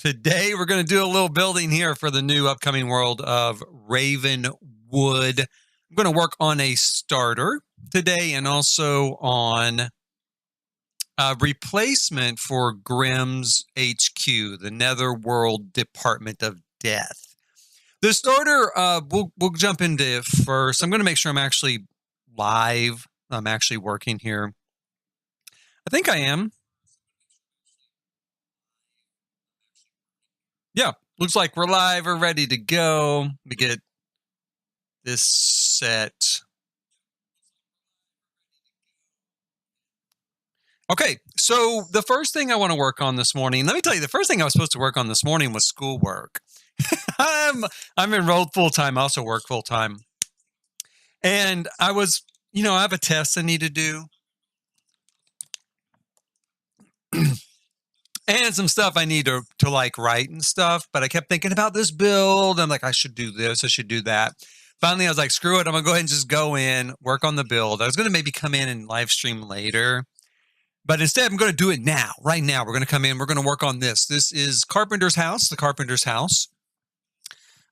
Today, we're going to do a little building here for the new upcoming world of Ravenwood. I'm going to work on a starter today and also on a replacement for Grimm's HQ, the Netherworld Department of Death. The starter, we'll jump into it first. I'm going to make sure I'm actually live. I'm actually working here. I think I am. Yeah, looks like we're live. We're ready to go. Let me get this set. Okay, so the first thing I want to work on this morning, let me tell you, the first thing I was supposed to work on this morning was schoolwork. I'm enrolled full-time. I also work full-time. And I was, I have a test I need to do. And some stuff I need to like write and stuff, but I kept thinking about this build. I'm like, I should do this, I should do that. Finally, I was like, screw it. I'm gonna go ahead and just go in, work on the build. I was gonna maybe come in and live stream later, but instead I'm gonna do it now, right now. We're gonna come in, we're gonna work on this. This is Carpenter's house, the Carpenter's house.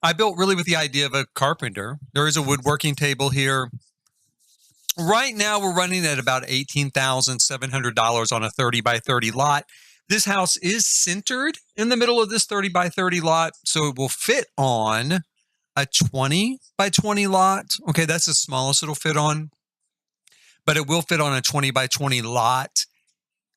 I built really with the idea of a carpenter. There is a woodworking table here. Right now, we're running at about $18,700 on a 30 by 30 lot. This house is centered in the middle of this 30 by 30 lot, so it will fit on a 20 by 20 lot. Okay, that's the smallest it'll fit on, but it will fit on a 20 by 20 lot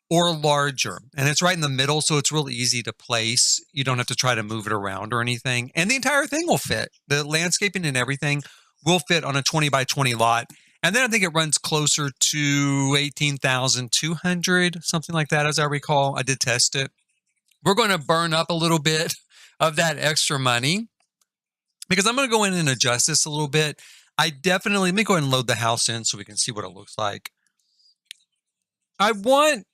or larger. And it's right in the middle, so it's real easy to place. You don't have to try to move it around or anything. And the entire thing will fit. The landscaping and everything will fit on a 20 by 20 lot. And then I think it runs closer to 18,200, something like that, as I recall. I did test it. We're going to burn up a little bit of that extra money because I'm going to go in and adjust this a little bit. Let me go ahead and load the house in so we can see what it looks like. I want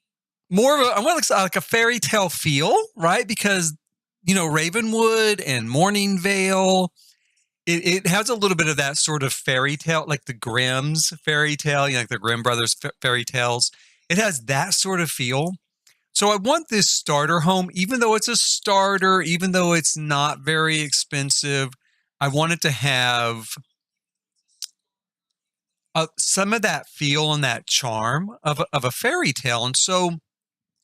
like a fairy tale feel, right? Because, Ravenwood and Morning Vale, it has a little bit of that sort of fairy tale, like the Grimm's fairy tale, like the Grimm brothers fairy tales. It has that sort of feel. So I want this starter home, even though it's a starter, even though it's not very expensive, I want it to have some of that feel and that charm of a fairy tale. And so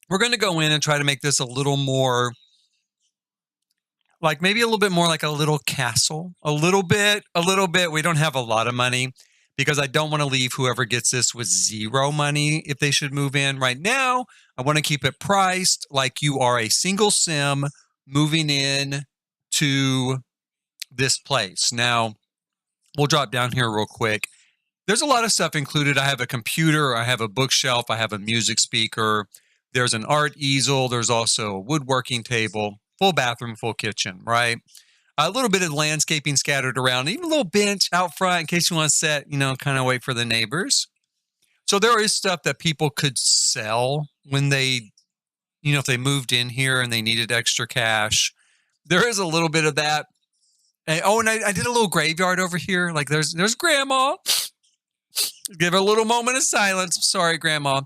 we're going to go in and try to make this a little more, like maybe a little bit more like a little castle, a little bit. We don't have a lot of money because I don't want to leave whoever gets this with zero money if they should move in right now. I want to keep it priced like you are a single sim moving in to this place. Now, we'll drop down here real quick. There's a lot of stuff included. I have a computer, I have a bookshelf, I have a music speaker. There's an art easel. There's also a woodworking table. Full bathroom, full kitchen, right? A little bit of landscaping scattered around, even a little bench out front in case you want to set, kind of wait for the neighbors. So there is stuff that people could sell when they, if they moved in here and they needed extra cash. There is a little bit of that. And I did a little graveyard over here. Like there's Grandma. Give her a little moment of silence. Sorry, Grandma.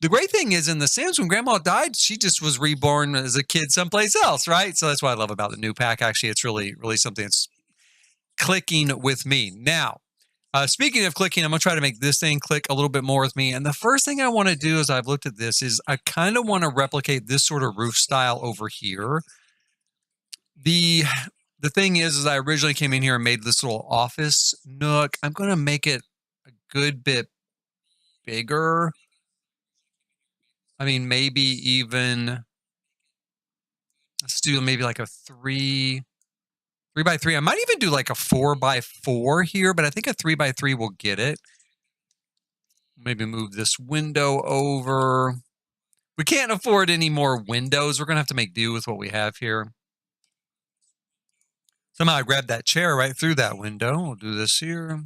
The great thing is in The Sims, when Grandma died, she just was reborn as a kid someplace else, right? So that's what I love about the new pack. Actually, it's really, really something that's clicking with me. Now, speaking of clicking, I'm going to try to make this thing click a little bit more with me. And the first thing I want to do as I've looked at this is I kind of want to replicate this sort of roof style over here. The thing is I originally came in here and made this little office nook. I'm going to make it a good bit bigger. I mean, maybe even, let's do maybe like a 3 by 3. I might even do like a 4 by 4 here, but I think a 3 by 3 will get it. Maybe move this window over. We can't afford any more windows. We're going to have to make do with what we have here. Somehow I grabbed that chair right through that window. We'll do this here.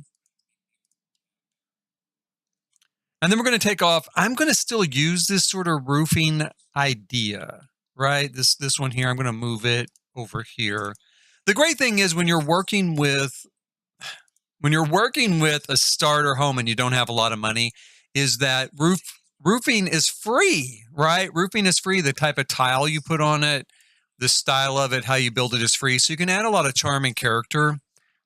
And then we're going to take off. I'm going to still use this sort of roofing idea, right? This one here, I'm going to move it over here. The great thing is when you're working with a starter home and you don't have a lot of money, is that roofing is free, right? Roofing is free. The type of tile you put on it, The style of it, how you build it is free. So you can add a lot of charm and character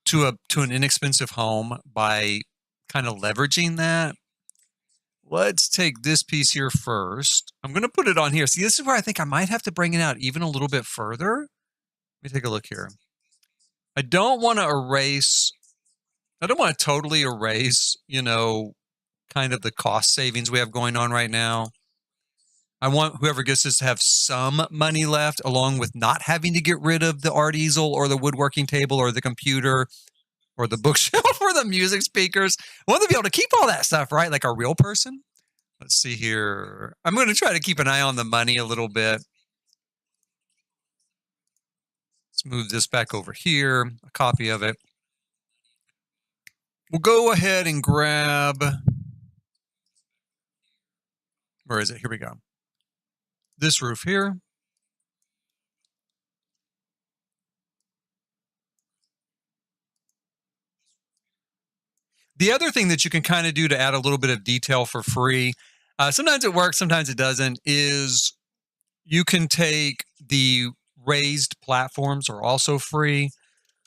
to an inexpensive home by kind of leveraging that. Let's take this piece here first. I'm going to put it on here. See, this is where I think I might have to bring it out even a little bit further. Let me take a look here. I don't want to erase, I don't want to totally erase, kind of the cost savings we have going on right now. I want whoever gets this to have some money left, along with not having to get rid of the art easel or the woodworking table or the computer or the bookshelf or the music speakers. I want to be able to keep all that stuff, right? Like a real person. Let's see here. I'm going to try to keep an eye on the money a little bit. Let's move this back over here, a copy of it. We'll go ahead and grab, where is it? Here we go. This roof here. The other thing that you can kind of do to add a little bit of detail for free, sometimes it works, sometimes it doesn't, is you can take the raised platforms are also free.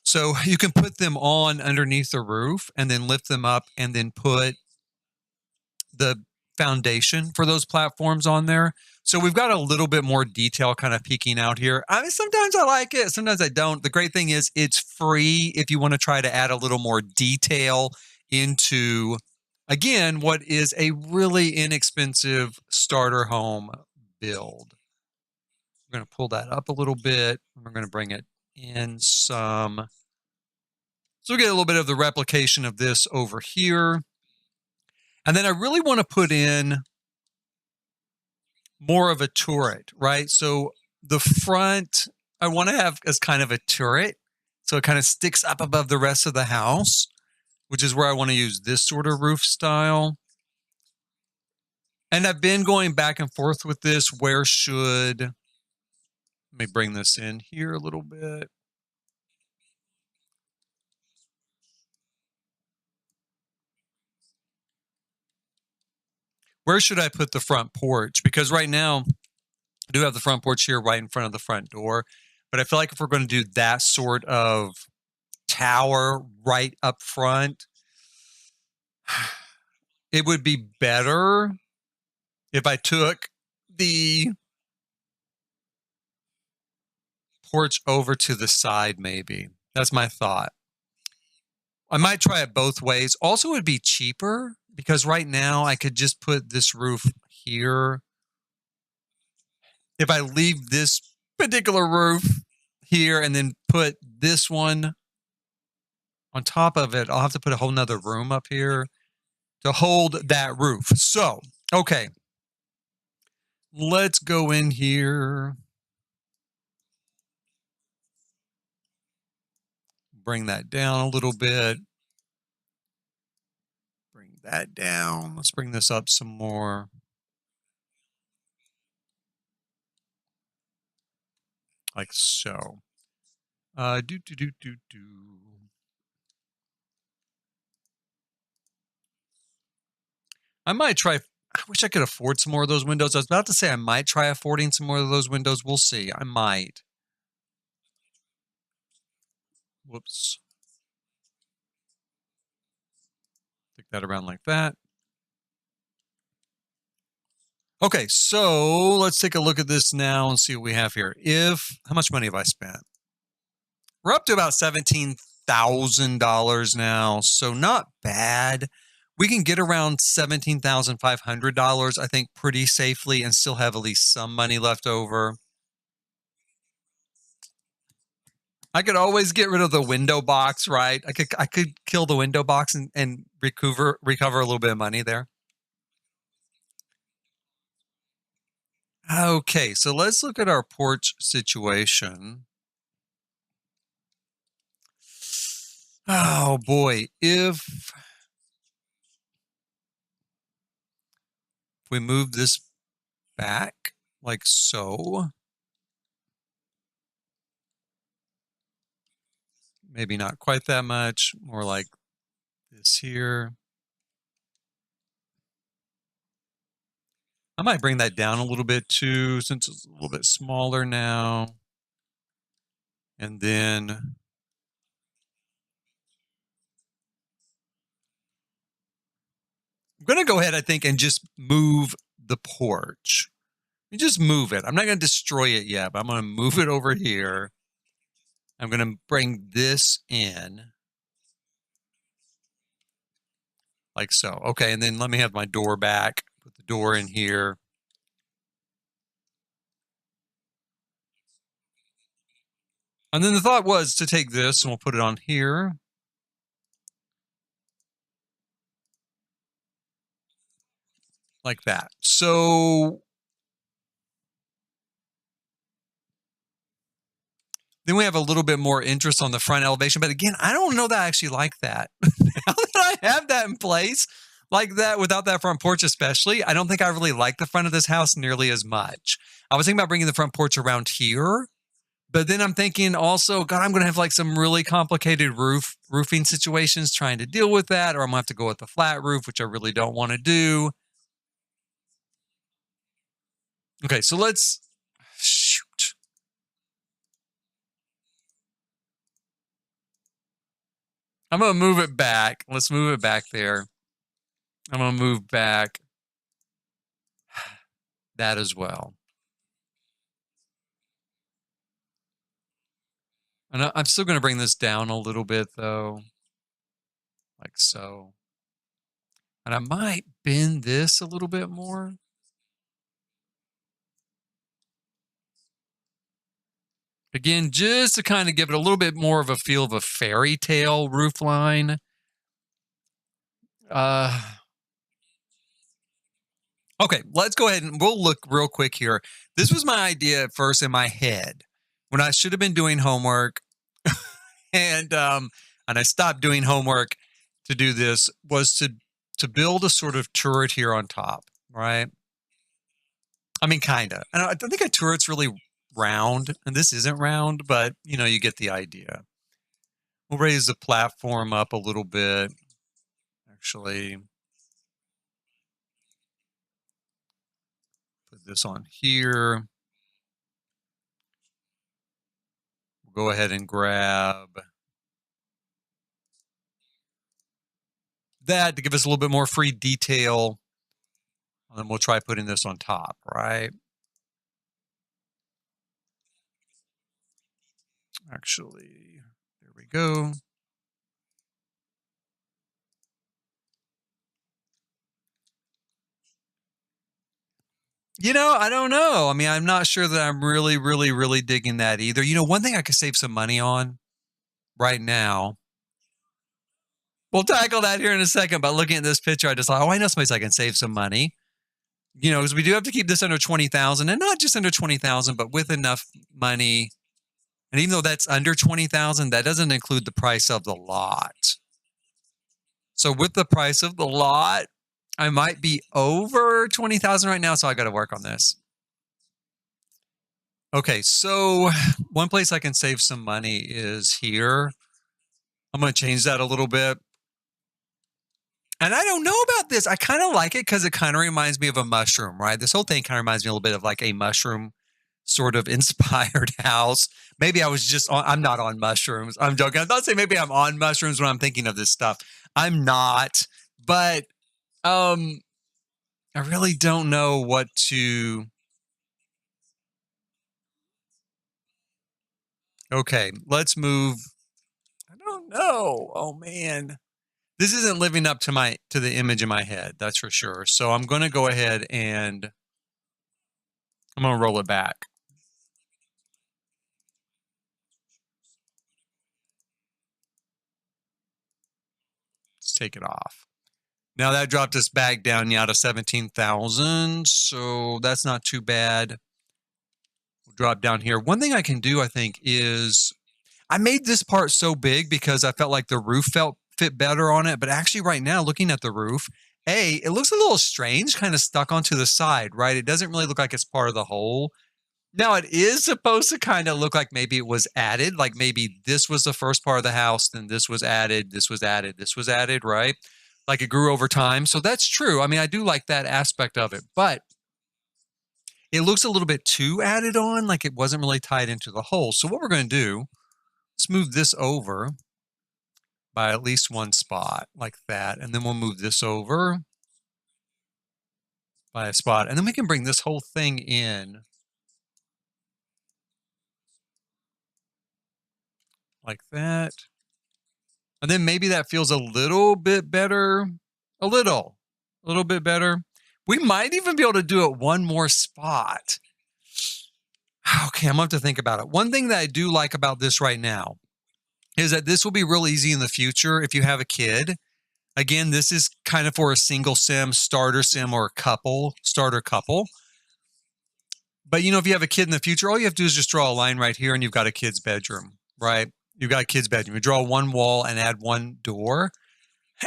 So you can put them on underneath the roof and then lift them up and then put the foundation for those platforms on there. So we've got a little bit more detail kind of peeking out here. I mean, sometimes I like it, sometimes I don't. The great thing is it's free if you want to try to add a little more detail into, again, what is a really inexpensive starter home build. We're going to pull that up a little bit. And we're going to bring it in some. So we get a little bit of the replication of this over here. And then I really want to put in more of a turret, right? So the front, I want to have as kind of a turret. So it kind of sticks up above the rest of the house, which is where I want to use this sort of roof style. And I've been going back and forth with this. Where should, let me bring this in here a little bit. Where should I put the front porch? Because right now, I do have the front porch here right in front of the front door. But I feel like if we're going to do that sort of tower right up front, it would be better if I took the porch over to the side, maybe. That's my thought. I might try it both ways. Also, it would be cheaper because right now I could just put this roof here. If I leave this particular roof here and then put this one on top of it, I'll have to put a whole nother room up here to hold that roof. So, okay. Let's go in here. Bring that down a little bit. Bring that down. Let's bring this up some more. Like so. I might try. I wish I could afford some more of those windows. I was about to say I might try affording some more of those windows. We'll see. I might. Whoops. Stick that around like that. Okay, so let's take a look at this now and see what we have here. How much money have I spent? We're up to about $17,000 now, so not bad. We can get around $17,500, I think, pretty safely and still have at least some money left over. I could always get rid of the window box, right? I could kill the window box and recover a little bit of money there. Okay, so let's look at our porch situation. Oh boy, if we move this back like so, maybe not quite that much, more like this here. I might bring that down a little bit too, since it's a little bit smaller now. And then I'm going to go ahead, I think, and just move the porch. You just move it. I'm not going to destroy it yet, but I'm going to move it over here. I'm going to bring this in like so. Okay, and then let me have my door back. Put the door in here. And then the thought was to take this and we'll put it on here. Like that. So then we have a little bit more interest on the front elevation. But again, I don't know that I actually like that. Now that I have that in place, like that without that front porch especially, I don't think I really like the front of this house nearly as much. I was thinking about bringing the front porch around here. But then I'm thinking also, God, I'm going to have like some really complicated roofing situations trying to deal with that, or I'm going to have to go with the flat roof, which I really don't want to do. Okay, so let's shoot. I'm going to move it back. Let's move it back there. I'm going to move back that as well. And I'm still going to bring this down a little bit though, like so. And I might bend this a little bit more. Again, just to kind of give it a little bit more of a feel of a fairy tale roof line. Okay, let's go ahead and we'll look real quick here. This was my idea at first in my head when I should have been doing homework, and I stopped doing homework to do this, was to build a sort of turret here on top, right? I mean, kind of. I don't think a turret's really round, and this isn't round, but you know, you get the idea. We'll raise the platform up a little bit, actually. Put this on here. We'll go ahead and grab that to give us a little bit more free detail. And then we'll try putting this on top, right? Actually, there we go. You know, I don't know. I mean, I'm not sure that I'm really, really, really digging that either. You know, one thing I could save some money on right now. We'll tackle that here in a second. But looking at this picture, I just thought, oh, I know someplace I can save some money. You know, because we do have to keep this under 20,000, and not just under 20,000, but with enough money. And even though that's under 20,000, that doesn't include the price of the lot. So with the price of the lot, I might be over 20,000 right now, so I got to work on this. Okay, so one place I can save some money is here. I'm going to change that a little bit. And I don't know about this. I kind of like it because it kind of reminds me of a mushroom, right? This whole thing kind of reminds me a little bit of like a mushroom sort of inspired house. Maybe I was just on, I'm not on mushrooms. I'm joking. I'm not saying maybe I'm on mushrooms when I'm thinking of this stuff. I'm not, but I really don't know what to. Okay, let's move. I don't know. Oh man. This isn't living up to the image in my head, that's for sure. So I'm going to go ahead and I'm going to roll it back. Let's take it off. Now that dropped us back down to 17,000, so that's not too bad. We'll drop down here. One thing I can do, I think, is I made this part so big because I felt like the roof fit better on it. But actually right now, looking at the roof, it looks a little strange, kind of stuck onto the side, right? It doesn't really look like it's part of the whole. Now it is supposed to kind of look like maybe it was added, like maybe this was the first part of the house, then this was added, this was added, this was added, right? Like it grew over time. So that's true. I mean, I do like that aspect of it, but it looks a little bit too added on, like it wasn't really tied into the whole. So what we're going to do let's move this over by at least one spot like that. And then we'll move this over by a spot. And then we can bring this whole thing in like that. And then maybe that feels a little bit better. A little bit better. We might even be able to do it one more spot. Okay, I'm going to have to think about it. One thing that I do like about this right now is that this will be real easy in the future if you have a kid. Again, this is kind of for a single sim, starter sim, or a couple, starter couple. But, you know, if you have a kid in the future, all you have to do is just draw a line right here and you've got a kid's bedroom, right? You've got a kid's bedroom. You draw one wall and add one door.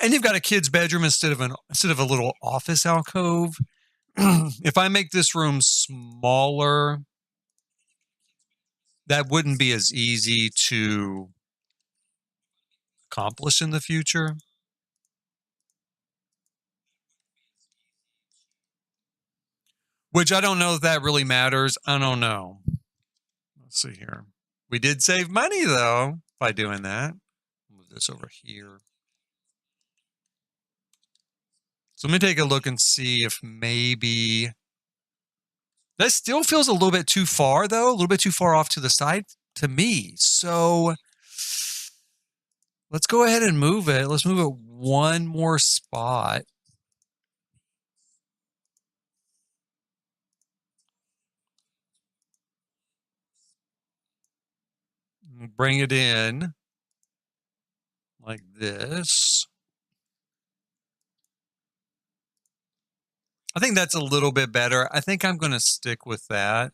And you've got a kid's bedroom instead of a little office alcove. If I make this room smaller, that wouldn't be as easy to accomplish in the future. Which I don't know if that really matters. I don't know. Let's see here. We did save money, though, by doing that. Move this over here. So let me take a look and see if maybe... That still feels a little bit too far, though. A little bit too far off to the side to me. So let's go ahead and move it. Let's move it one more spot. Bring it in like this. I think that's a little bit better. I think I'm going to stick with that.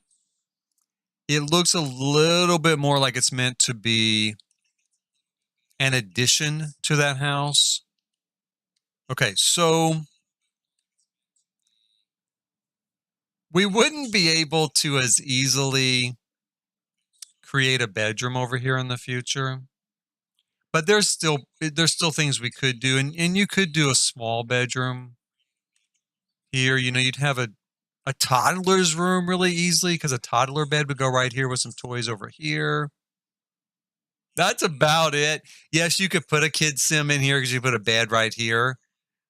It looks a little bit more like it's meant to be an addition to that house. Okay, so we wouldn't be able to as easily create a bedroom over here in the future. But there's still things we could do. And you could do a small bedroom here. You know, you'd have a toddler's room really easily because a toddler bed would go right here with some toys over here. That's about it. Yes, you could put a kid sim in here because you put a bed right here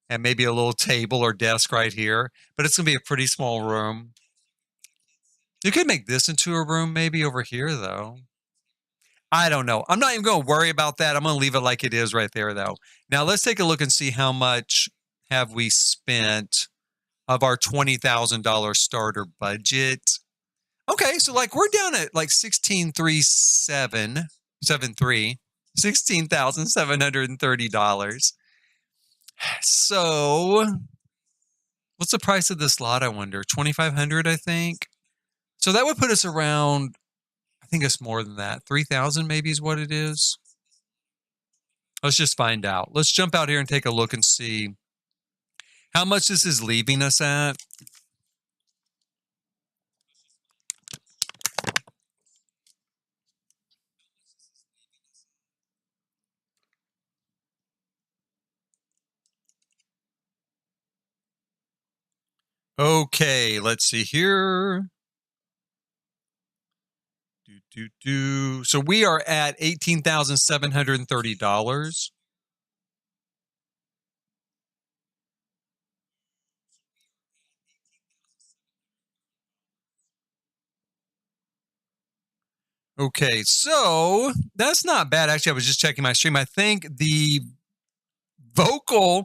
and maybe a little table or desk right here. But it's going to be a pretty small room. You could make this into a room maybe over here, though. I don't know. I'm not even going to worry about that. I'm going to leave it like it is right there, though. Now, let's take a look and see how much have we spent of our $20,000 starter budget. Okay, so like we're down at like $16,730. So what's the price of this lot, I wonder? $2,500, I think. So that would put us around, I think it's more than that. 3,000 maybe is what it is. Let's just find out. Let's jump out here and take a look and see how much this is leaving us at. Okay, let's see here. So we are at $18,730. Okay, so that's not bad. Actually, I was just checking my stream. I think the vocal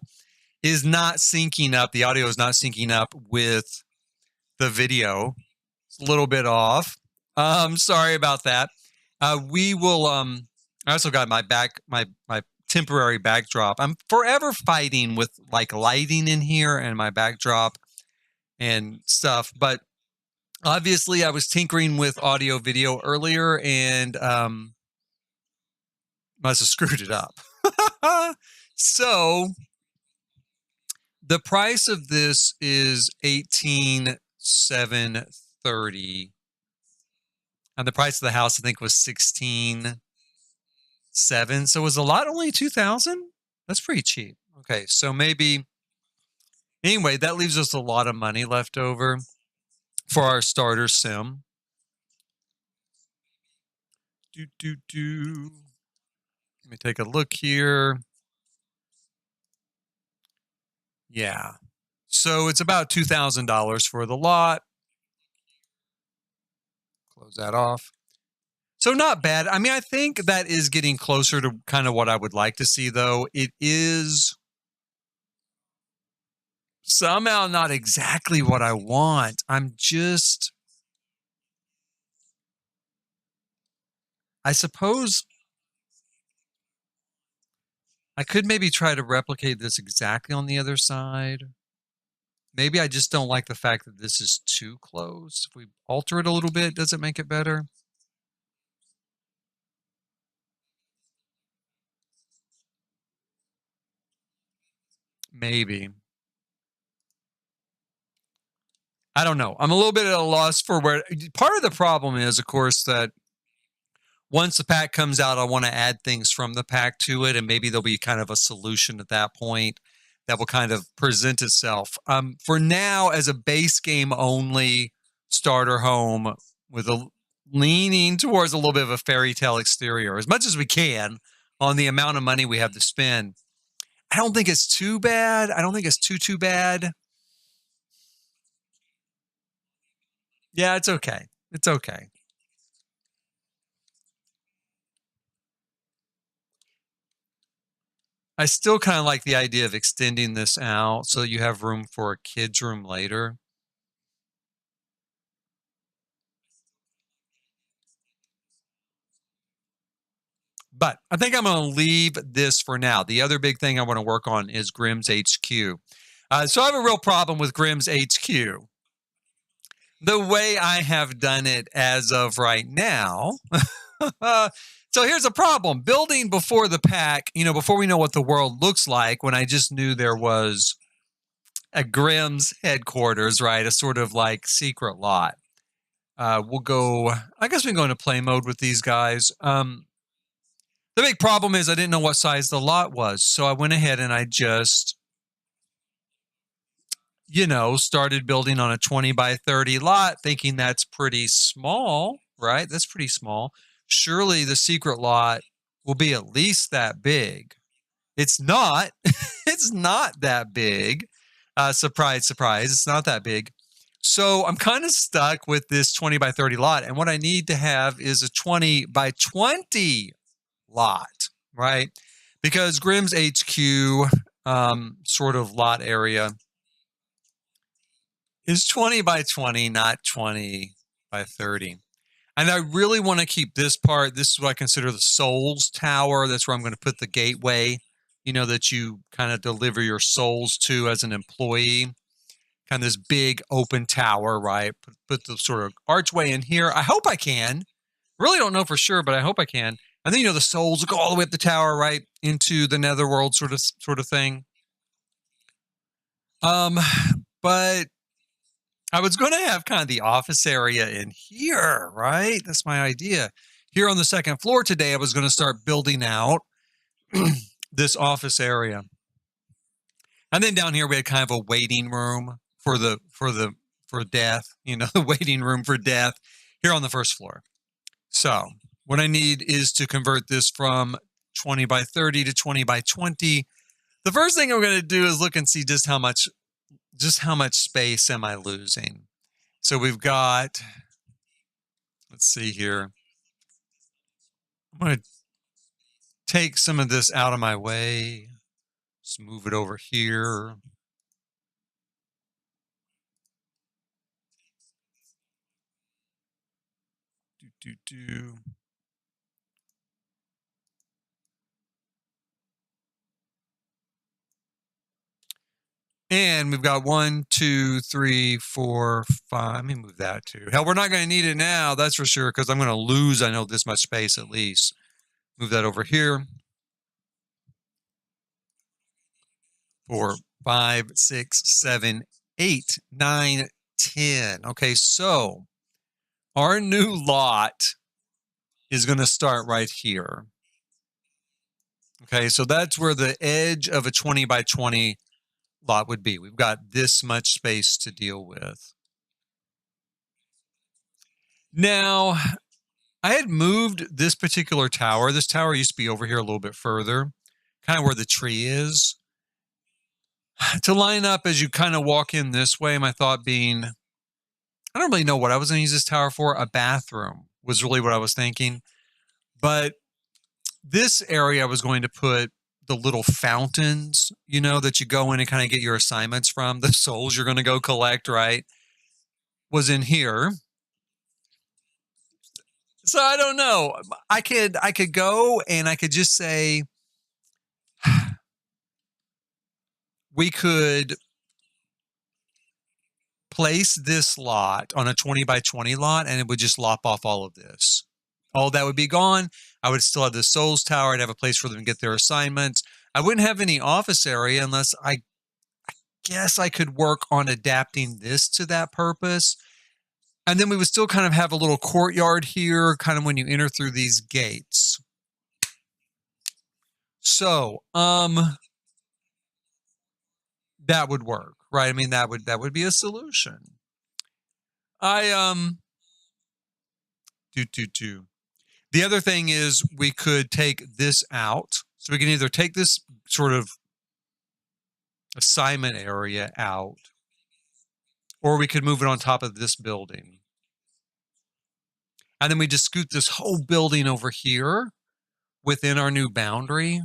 is not syncing up. The audio is not syncing up with the video. It's a little bit off. Sorry about that. We will. I also got my temporary backdrop. I'm forever fighting with like lighting in here and my backdrop and stuff. But obviously, I was tinkering with audio video earlier and must have screwed it up. So the price of this is $18,730. And the price of the house, I think, was $16,700. So was a lot only $2,000? That's pretty cheap. Okay, so maybe. Anyway, that leaves us a lot of money left over for our starter sim. Let me take a look here. Yeah. So it's about $2,000 for the lot. Close that off. So not bad. I mean, I think that is getting closer to kind of what I would like to see, though. It is somehow not exactly what I want. I suppose I could maybe try to replicate this exactly on the other side. Maybe I just don't like the fact that this is too close. If we alter it a little bit, does it make it better? Maybe. I don't know. I'm a little bit at a loss for where part of the problem is, of course, that once the pack comes out, I want to add things from the pack to it, and maybe there'll be kind of a solution at that point that will kind of present itself. For now, as a base game only starter home with a leaning towards a little bit of a fairy tale exterior, as much as we can on the amount of money we have to spend. I don't think it's too bad. I don't think it's too bad. Yeah, it's okay. It's okay. I still kind of like the idea of extending this out so that you have room for a kid's room later. But I think I'm going to leave this for now. The other big thing I want to work on is Grimm's HQ. So I have a real problem with Grimm's HQ. The way I have done it as of right now. So here's a problem. Building before the pack, before we know what the world looks like, when I just knew there was a Grimm's headquarters, right? A sort of like secret lot. We'll go, I guess we can go into play mode with these guys. The big problem is I didn't know what size the lot was. So I went ahead and I just, started building on a 20 by 30 lot, thinking that's pretty small, right? That's pretty small. Surely the secret lot will be at least that big. It's not. It's not that big. Surprise, surprise. It's not that big. So I'm kind of stuck with this 20 by 30 lot. And what I need to have is a 20 by 20 lot, right? Because Grimm's HQ sort of lot area is 20 by 20, not 20 by 30. And I really want to keep this part. This is what I consider the souls tower. That's where I'm going to put the gateway, that you kind of deliver your souls to as an employee. Kind of this big open tower, right? Put the sort of archway in here. I hope I can. Really don't know for sure, but I hope I can. And then, the souls will go all the way up the tower, right? Into the Netherworld sort of thing. But I was going to have kind of the office area in here, right? That's my idea. Here on the second floor today, I was going to start building out this office area. And then down here, we had kind of a waiting room for death, the waiting room for death here on the first floor. So what I need is to convert this from 20 by 30 to 20 by 20. The first thing I'm going to do is look and see just how much space am I losing. So we've got, let's see here. I'm going to take some of this out of my way. Just move it over here. Do. And we've got 1, 2, 3, 4, 5. Let me move that too. Hell, we're not going to need it now, that's for sure, because I'm going to lose, I know, this much space at least. Move that over here. 4, 5, 6, 7, 8, 9, 10. Okay, so our new lot is going to start right here. Okay, so that's where the edge of a 20 by 20 lot would be. We've got this much space to deal with. Now, I had moved this particular tower. This tower used to be over here a little bit further, kind of where the tree is, to line up as you kind of walk in this way. My thought being, I don't really know what I was going to use this tower for. A bathroom was really what I was thinking. But this area I was going to put the little fountains, you know, that you go in and kind of get your assignments from, the souls you're going to go collect, right? Was in here. So I don't know. I could go and I could just say we could place this lot on a 20 by 20 lot and it would just lop off all of this. All that would be gone. I would still have the Souls Tower. I'd have a place for them to get their assignments. I wouldn't have any office area unless I guess I could work on adapting this to that purpose. And then we would still kind of have a little courtyard here, kind of when you enter through these gates. So, that would work, right? I mean, that would be a solution. I do. The other thing is we could take this out. So we can either take this sort of assignment area out, or we could move it on top of this building. And then we just scoot this whole building over here within our new boundary.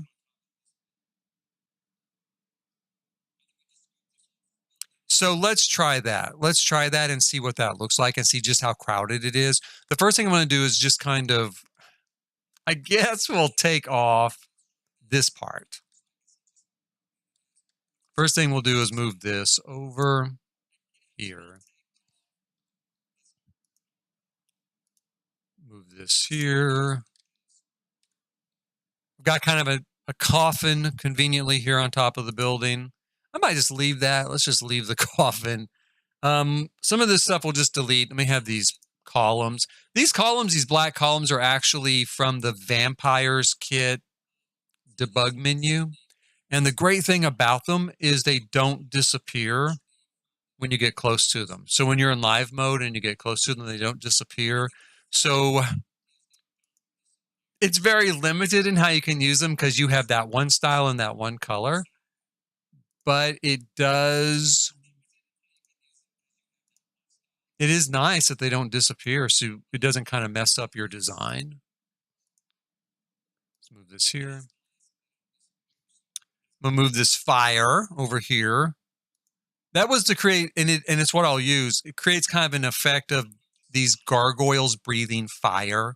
So let's try that. Let's try that and see what that looks like and see just how crowded it is. The first thing I'm going to do is just kind of, I guess we'll take off this part. First thing we'll do is move this over here. Move this here. We've got kind of a coffin conveniently here on top of the building. I might just leave that. Let's just leave the coffin. Some of this stuff we'll just delete. Let me have these columns. These columns, these black columns, are actually from the Vampires Kit debug menu. And the great thing about them is they don't disappear when you get close to them. So when you're in live mode and you get close to them, they don't disappear. So it's very limited in how you can use them because you have that one style and that one color. But it is nice that they don't disappear, so it doesn't kind of mess up your design. Let's move this here. I'm gonna move this fire over here. That was to create, and it's what I'll use. It creates kind of an effect of these gargoyles breathing fire.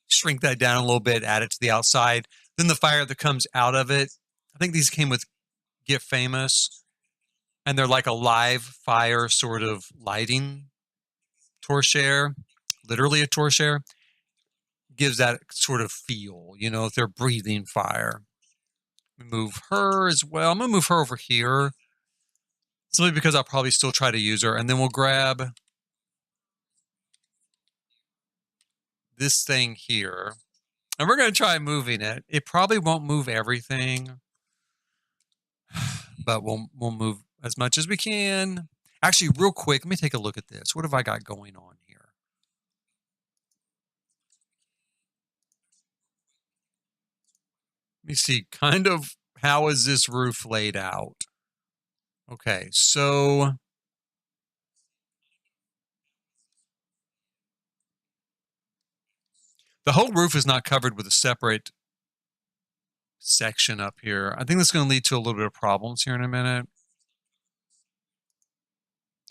Shrink that down a little bit, add it to the outside. Then the fire that comes out of it. I think these came with Get Famous, and they're like a live fire sort of lighting torchère, literally a torchère. Gives that sort of feel, you know, if they're breathing fire. Move her as well. I'm gonna move her over here. Simply because I'll probably still try to use her. And then we'll grab this thing here. And we're going to try moving it. It probably won't move everything. But we'll move as much as we can. Actually, real quick, let me take a look at this. What have I got going on here? Let me see kind of how is this roof laid out. Okay, so the whole roof is not covered with a separate section up here. I think that's going to lead to a little bit of problems here in a minute.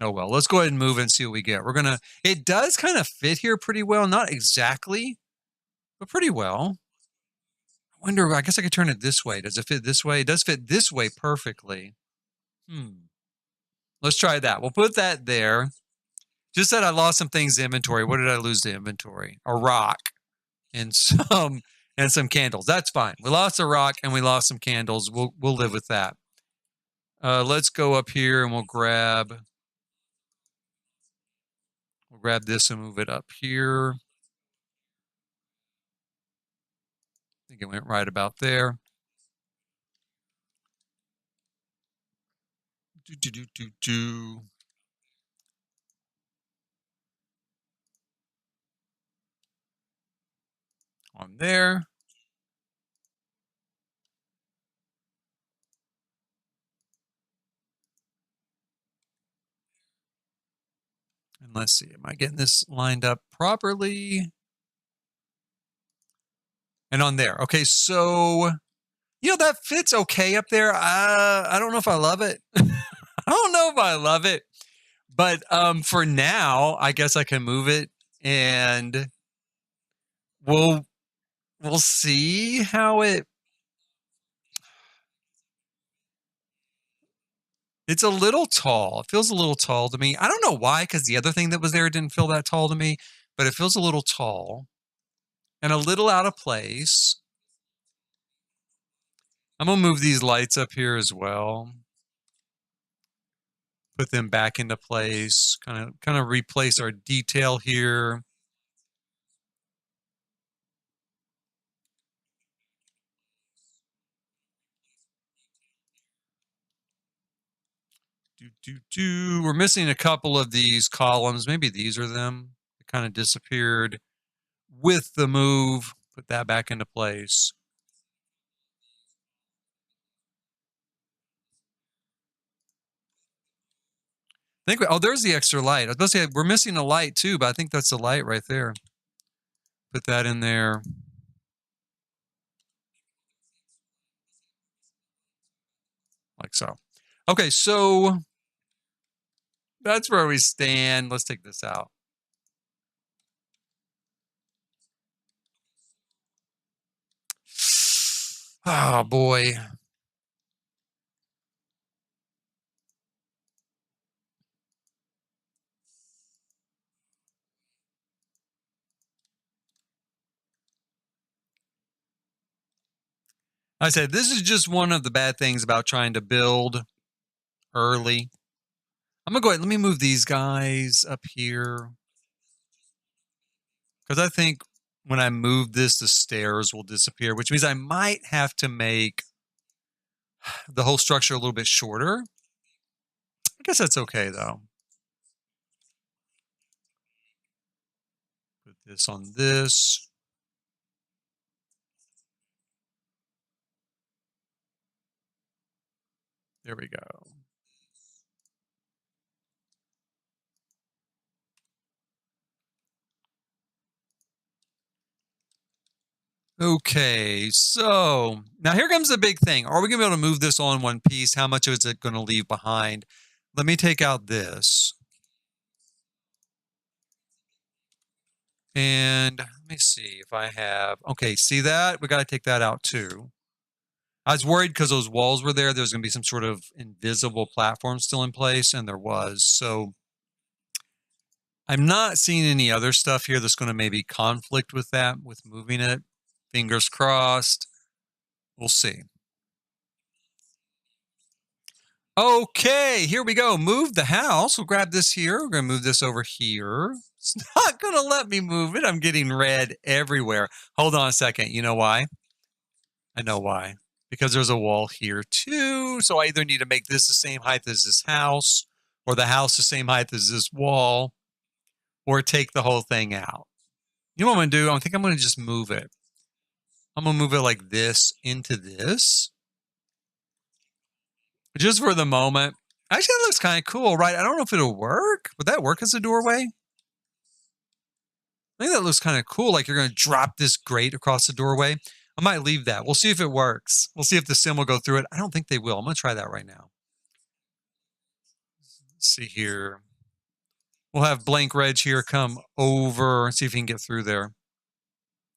Oh, well, let's go ahead and move and see what we get. It does kind of fit here pretty well. Not exactly, but pretty well. I wonder, I guess I could turn it this way. Does it fit this way? It does fit this way perfectly. Let's try that. We'll put that there. Just that I lost some things to inventory. What did I lose to inventory? A rock and some candles. That's fine. We lost a rock and we lost some candles. We'll live with that. Let's go up here and we'll grab this and move it up here. I think it went right about there. on there. And let's see, am I getting this lined up properly? And on there. Okay, so, that fits okay up there. I don't know if I love it. I don't know if I love it. But for now, I guess I can move it, and we'll see how it. It's a little tall. It feels a little tall to me. I don't know why, because the other thing that was there didn't feel that tall to me, but it feels a little tall and a little out of place. I'm gonna move these lights up here as well. Put them back into place. Kind of replace our detail here. We're missing a couple of these columns. Maybe these are them. They kind of disappeared with the move. Put that back into place. There's the extra light. I was supposed to say we're missing a light too, but I think that's the light right there. Put that in there. Like so. Okay, so that's where we stand. Let's take this out. Oh boy. I said this is just one of the bad things about trying to build early. I'm gonna go ahead. Let me move these guys up here, because I think when I move this, the stairs will disappear, which means I might have to make the whole structure a little bit shorter. I guess that's okay though. Put this on this. There we go. Okay, so now here comes the big thing. Are we going to be able to move this all in one piece? How much is it going to leave behind? Let me take out this. And let me see if I have. Okay, see that? We got to take that out too. I was worried because those walls were there. There's going to be some sort of invisible platform still in place, and there was. So I'm not seeing any other stuff here that's going to maybe conflict with that, with moving it. Fingers crossed. We'll see. Okay, here we go. Move the house. We'll grab this here. We're going to move this over here. It's not going to let me move it. I'm getting red everywhere. Hold on a second. You know why? I know why. Because there's a wall here too. So I either need to make this the same height as this house, or the house the same height as this wall, or take the whole thing out. You know what I'm going to do? I think I'm going to just move it. I'm going to move it like this into this. Just for the moment. Actually, that looks kind of cool, right? I don't know if it'll work. Would that work as a doorway? I think that looks kind of cool. Like you're going to drop this grate across the doorway. I might leave that. We'll see if it works. We'll see if the sim will go through it. I don't think they will. I'm going to try that right now. Let's see here. We'll have Blank Reg here come over and see if he can get through there.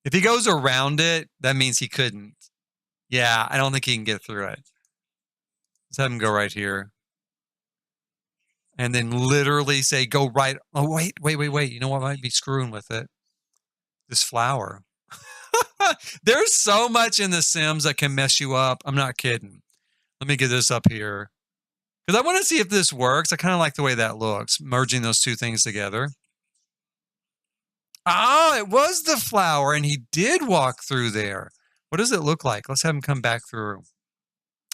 If he goes around it, that means he couldn't. Yeah, I don't think he can get through it. Let's have him go right here. And then literally say, go right. Oh, wait. You know what might be screwing with it? This flower. There's so much in the Sims that can mess you up. I'm not kidding. Let me get this up here, because I want to see if this works. I kind of like the way that looks, merging those two things together. Ah, it was the flower, and he did walk through there. What does it look like? Let's have him come back through.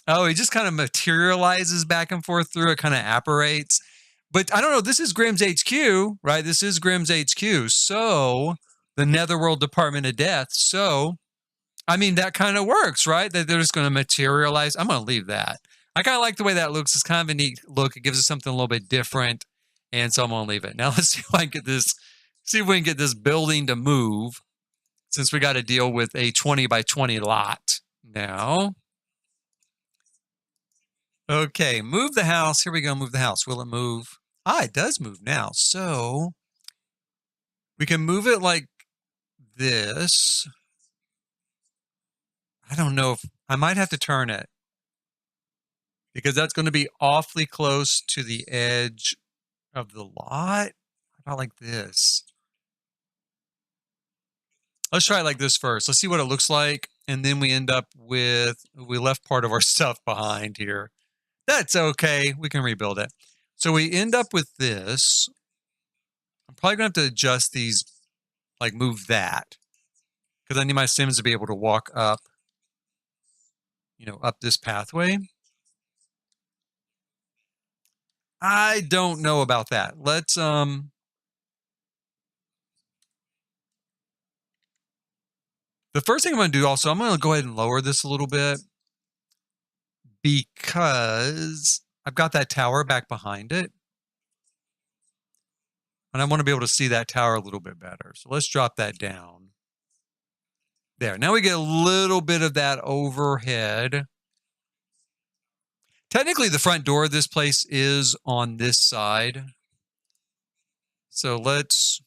Oh, he just kind of materializes back and forth through it, kind of apparates. But I don't know. This is Grimm's HQ, right? This is Grimm's HQ. So the Netherworld Department of Death. So, I mean, that kind of works, right? That they're just going to materialize. I'm going to leave that. I kind of like the way that looks. It's kind of a neat look. It gives us something a little bit different. And so I'm going to leave it. Now let's see if I can get this, see if we can get this building to move, since we got to deal with a 20 by 20 lot now. Okay, move the house. Here we go. Move the house. Will it move? Ah, it does move now. So we can move it like this. I don't know if I might have to turn it, because that's going to be awfully close to the edge of the lot. How about like this? Let's try it like this first. Let's see what it looks like. And then we end up with, we left part of our stuff behind here. That's okay. We can rebuild it. So we end up with this. I'm probably going to have to adjust these, like move that, because I need my Sims to be able to walk up, you know, up this pathway. I don't know about that. Let's, the first thing I'm going to do also, I'm going to go ahead and lower this a little bit, because I've got that tower back behind it. And I want to be able to see that tower a little bit better. So let's drop that down. There. Now we get a little bit of that overhead. Technically, the front door of this place is on this side. So let's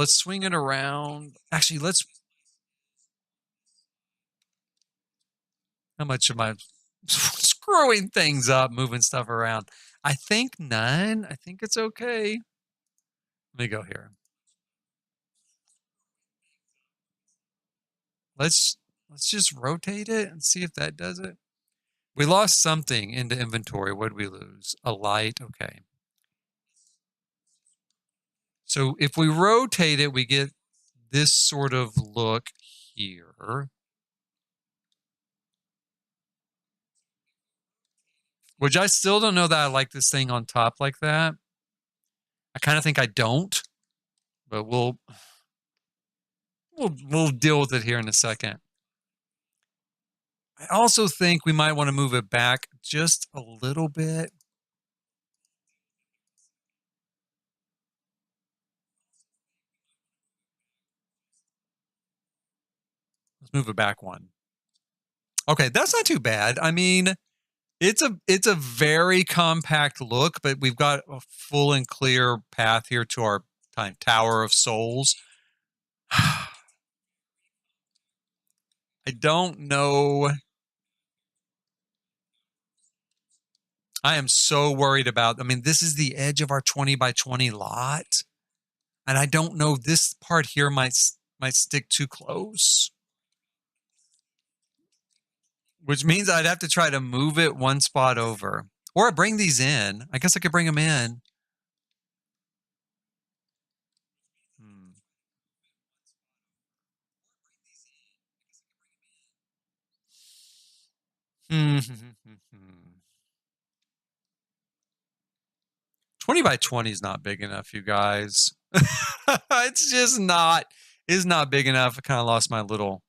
swing it around. Actually, how much am I screwing things up, moving stuff around? I think none. I think it's okay. Let me go here. Let's just rotate it and see if that does it. We lost something into inventory. What did we lose? A light. Okay. So if we rotate it, we get this sort of look here. Which I still don't know that I like this thing on top like that. I kind of think I don't, but we'll deal with it here in a second. I also think we might want to move it back just a little bit. Let's move it back one. Okay, that's not too bad. I mean, it's a very compact look, but we've got a full and clear path here to our Tower of Souls. I don't know. I am so worried about, I mean, this is the edge of our 20 by 20 lot. And I don't know, this part here might stick too close. Which means I'd have to try to move it one spot over. Or I bring these in. I guess I could bring them in. Hmm. 20 by 20 is not big enough, you guys. It's just not, is not big enough. I kind of lost my little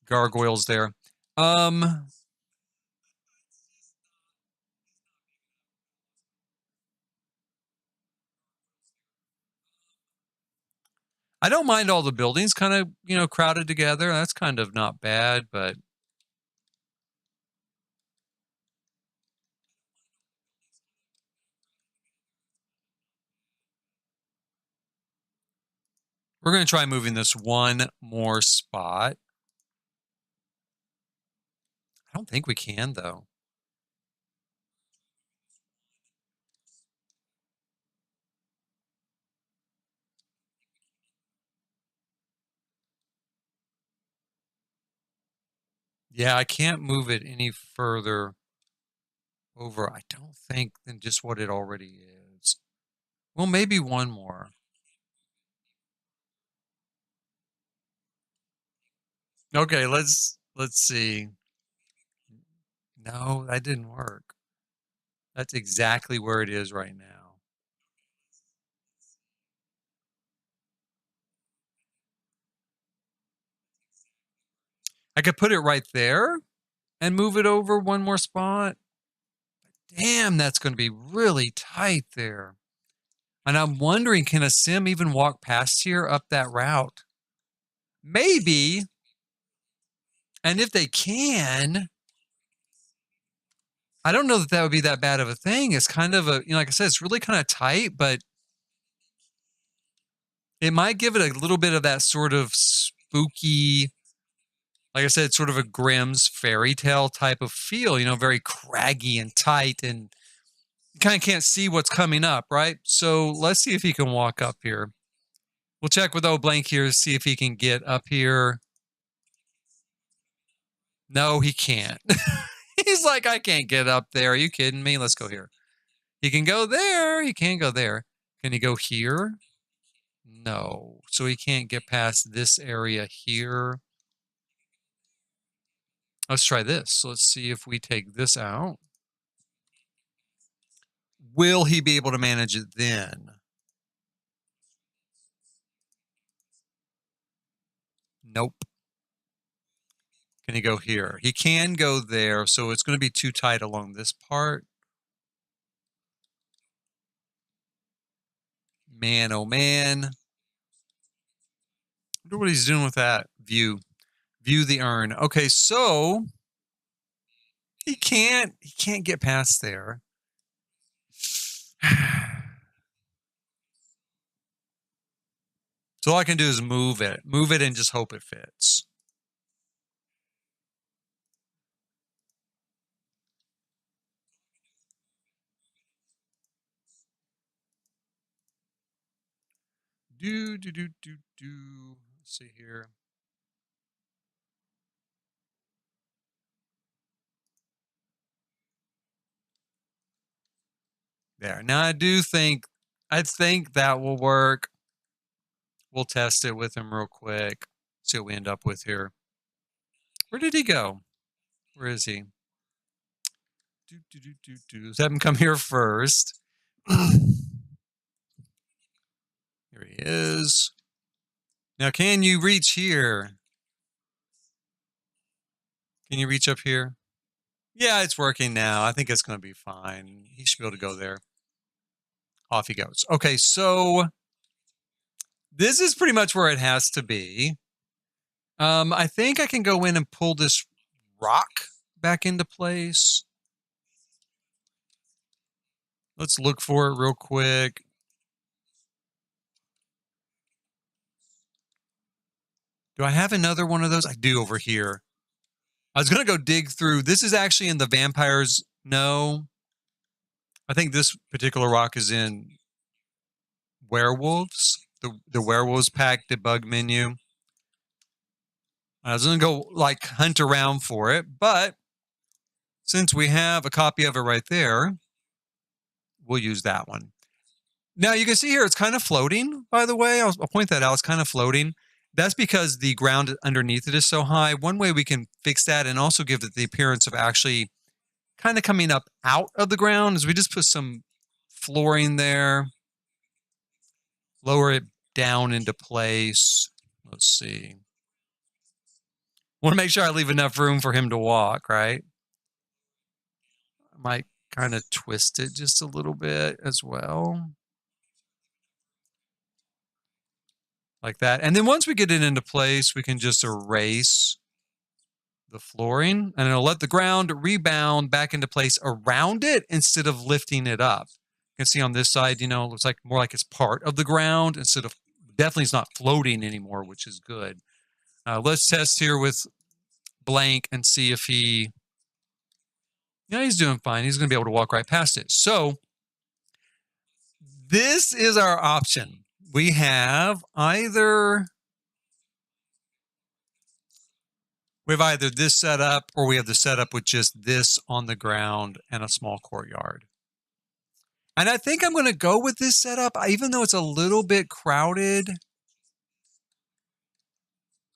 gargoyles there. I don't mind all the buildings kind of, you know, crowded together. That's kind of not bad, but we're going to try moving this one more spot. I don't think we can, though. Yeah, I can't move it any further over, I don't think, than just what it already is. Well, maybe one more. Okay, let's see. No, that didn't work. That's exactly where it is right now. I could put it right there and move it over one more spot. Damn, that's going to be really tight there. And I'm wondering, can a sim even walk past here up that route? Maybe. And if they can, I don't know that that would be that bad of a thing. It's kind of a, like I said, it's really kind of tight, but it might give it a little bit of that sort of spooky, like I said, sort of a Grimm's fairy tale type of feel, very craggy and tight, and you kind of can't see what's coming up, right? So let's see if he can walk up here. We'll check with old Blank here to see if he can get up here. No, he can't. He's like, I can't get up there. Are you kidding me? Let's go here. He can go there. He can't go there. Can he go here? No. So he can't get past this area here. Let's try this. Let's see if we take this out. Will he be able to manage it then? Nope. Can he go here? He can go there, so it's going to be too tight along this part. Man, oh man. I wonder what he's doing with that view. View the urn. Okay, so he can't get past there. So all I can do is move it and just hope it fits. Let's see here. There. Now I think that will work. We'll test it with him real quick. See what we end up with here. Where did he go? Where is he? Let's have him come here first. Here he is. Now, can you reach here? Can you reach up here? Yeah, it's working now. I think it's going to be fine. He should be able to go there. Off he goes. Okay, so this is pretty much where it has to be. I think I can go in and pull this rock back into place. Let's look for it real quick. Do I have another one of those? I do over here. I was going to go dig through. This is actually in the vampires. No. I think this particular rock is in werewolves. The werewolves pack debug menu. I was going to go like hunt around for it, but since we have a copy of it right there, we'll use that one. Now you can see here it's kind of floating, by the way. I'll point that out. It's kind of floating. That's because the ground underneath it is so high. One way we can fix that and also give it the appearance of actually kind of coming up out of the ground is we just put some flooring there. Lower it down into place. Let's see. Want to make sure I leave enough room for him to walk, right? I might kind of twist it just a little bit as well. Like that. And then once we get it into place, we can just erase the flooring and it'll let the ground rebound back into place around it instead of lifting it up. You can see on this side, it looks like more like it's part of the ground instead of, definitely it's not floating anymore, which is good. Let's test here with Blank and see if he's doing fine. He's going to be able to walk right past it. So this is our option. We have either this setup or we have the setup with just this on the ground and a small courtyard. And I think I'm going to go with this setup, even though it's a little bit crowded.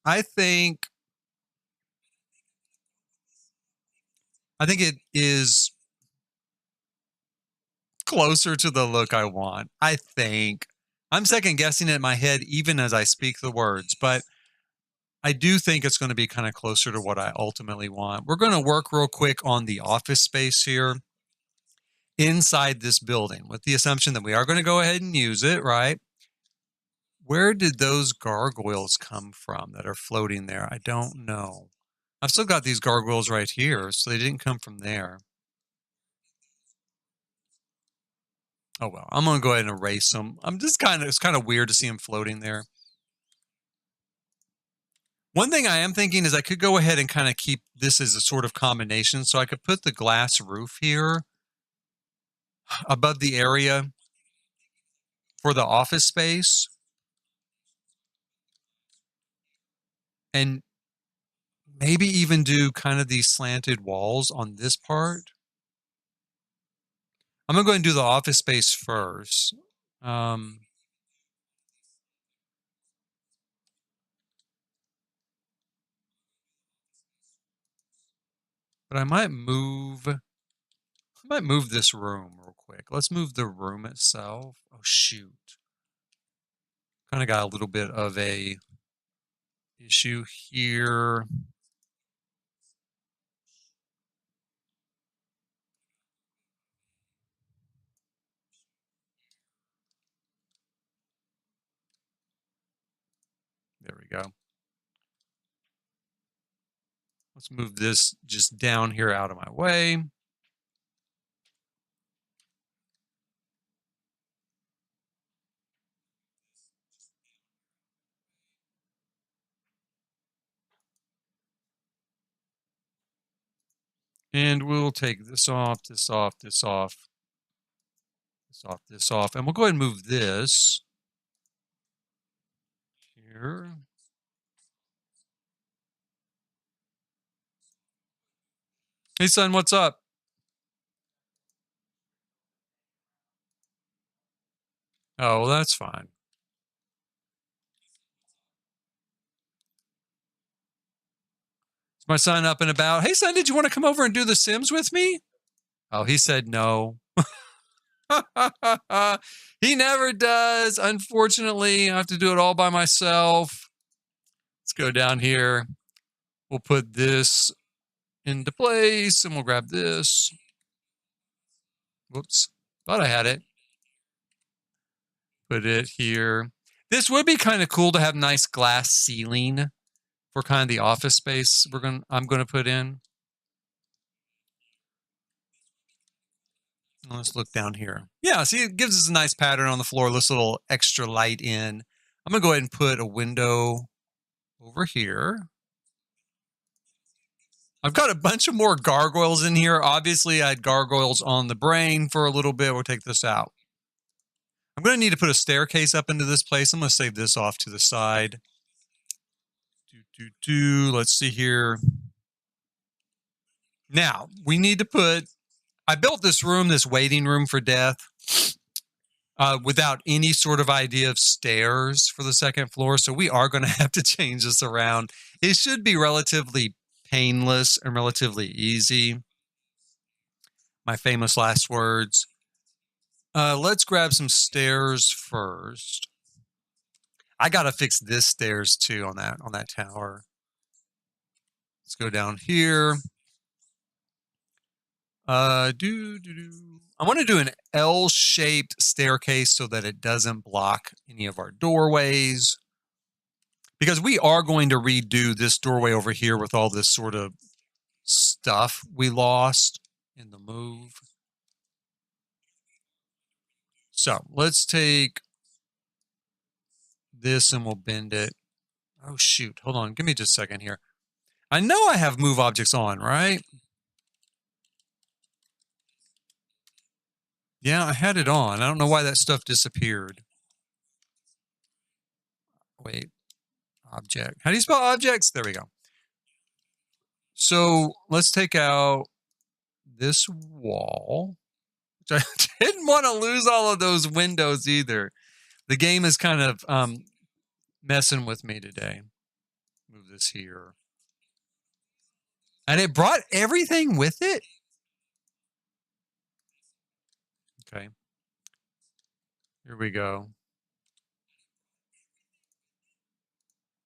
I think it is closer to the look I want. I think. I'm second guessing it in my head even as I speak the words, but I do think it's going to be kind of closer to what I ultimately want. We're going to work real quick on the office space here inside this building with the assumption that we are going to go ahead and use it, right? Where did those gargoyles come from that are floating there? I don't know. I've still got these gargoyles right here, so they didn't come from there. Oh well, I'm going to go ahead and erase them. It's kind of weird to see them floating there. One thing I am thinking is I could go ahead and kind of keep this as a sort of combination. So I could put the glass roof here above the area for the office space. And maybe even do kind of these slanted walls on this part. I'm going to go ahead and do the office space first. But I might move this room real quick. Let's move the room itself. Oh, shoot. Kind of got a little bit of a issue here. There we go. Let's move this just down here out of my way. And we'll take this off, this off, this off, this off, this off. And we'll go ahead and move this here. Hey, son, what's up? Oh, well, that's fine. Is my son up and about? Hey, son, did you want to come over and do The Sims with me? Oh, he said no. He never does. Unfortunately, I have to do it all by myself. Let's go down here. We'll put this into place and we'll grab this. Whoops. Thought I had it. Put it here. This would be kind of cool to have nice glass ceiling for kind of the office space I'm going to put in. Let's look down here. Yeah, see, it gives us a nice pattern on the floor. This little extra light in. I'm going to go ahead and put a window over here. I've got a bunch of more gargoyles in here. Obviously, I had gargoyles on the brain for a little bit. We'll take this out. I'm going to need to put a staircase up into this place. I'm going to save this off to the side. Let's see here. Now, we need to put... I built this room, this waiting room for death, without any sort of idea of stairs for the second floor. So we are going to have to change this around. It should be relatively painless and relatively easy. My famous last words. Let's grab some stairs first. I got to fix this stairs too on that tower. Let's go down here. I want to do an L-shaped staircase so that it doesn't block any of our doorways. Because we are going to redo this doorway over here with all this sort of stuff we lost in the move. So let's take this and we'll bend it. Oh, shoot. Hold on. Give me just a second here. I know I have move objects on, right? Yeah, I had it on. I don't know why that stuff disappeared. Wait. Object. How do you spell objects? There we go. So let's take out this wall. I didn't want to lose all of those windows either. The game is kind of messing with me today. Move this here. And it brought everything with it? Okay. Here we go.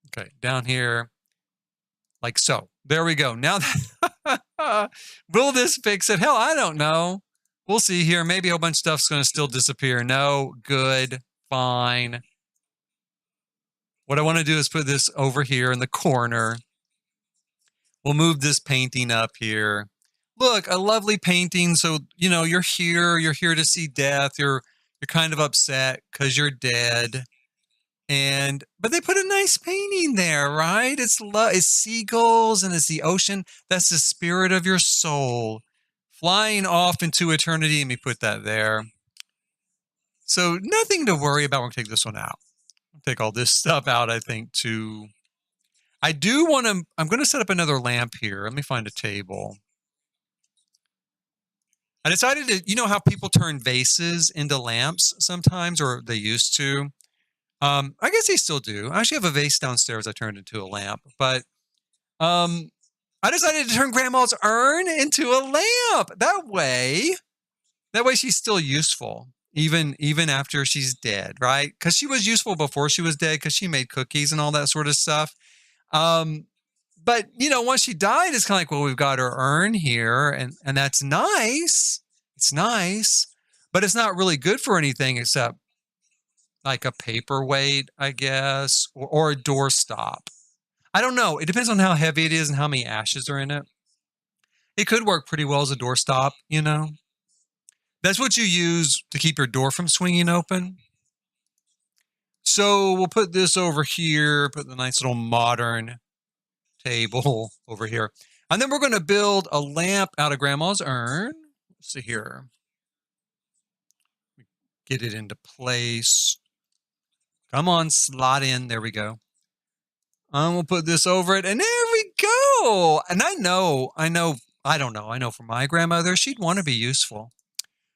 Okay, down here. Like so. There we go. Now that will this fix it? Hell, I don't know. We'll see here. Maybe a whole bunch of stuff's going to still disappear. No, good, fine. What I want to do is put this over here in the corner. We'll move this painting up here. Look, a lovely painting. So, you know, you're here to see death. You're kind of upset because you're dead. But they put a nice painting there, right? It's seagulls and it's the ocean. That's the spirit of your soul flying off into eternity. Let me put that there. So nothing to worry about. We'll take this one out. I'll take all this stuff out, I think, too. I do want to, I'm going to set up another lamp here. Let me find a table. I decided to, you know how people turn vases into lamps sometimes, or they used to. I guess they still do. I actually have a vase downstairs I turned into a lamp, but I decided to turn Grandma's urn into a lamp. That way she's still useful, even after she's dead, right? Because she was useful before she was dead because she made cookies and all that sort of stuff. But, you know, once she died, it's kind of like, well, we've got her urn here, and that's nice. It's nice, but it's not really good for anything except like a paperweight, I guess, or a doorstop. I don't know. It depends on how heavy it is and how many ashes are in it. It could work pretty well as a doorstop, you know. That's what you use to keep your door from swinging open. So we'll put this over here, put the nice little modern table over here. And then we're going to build a lamp out of Grandma's urn. Let's see here. Get it into place. Come on, slot in. There we go. We'll put this over it, and there we go. And I know for my grandmother, she'd want to be useful.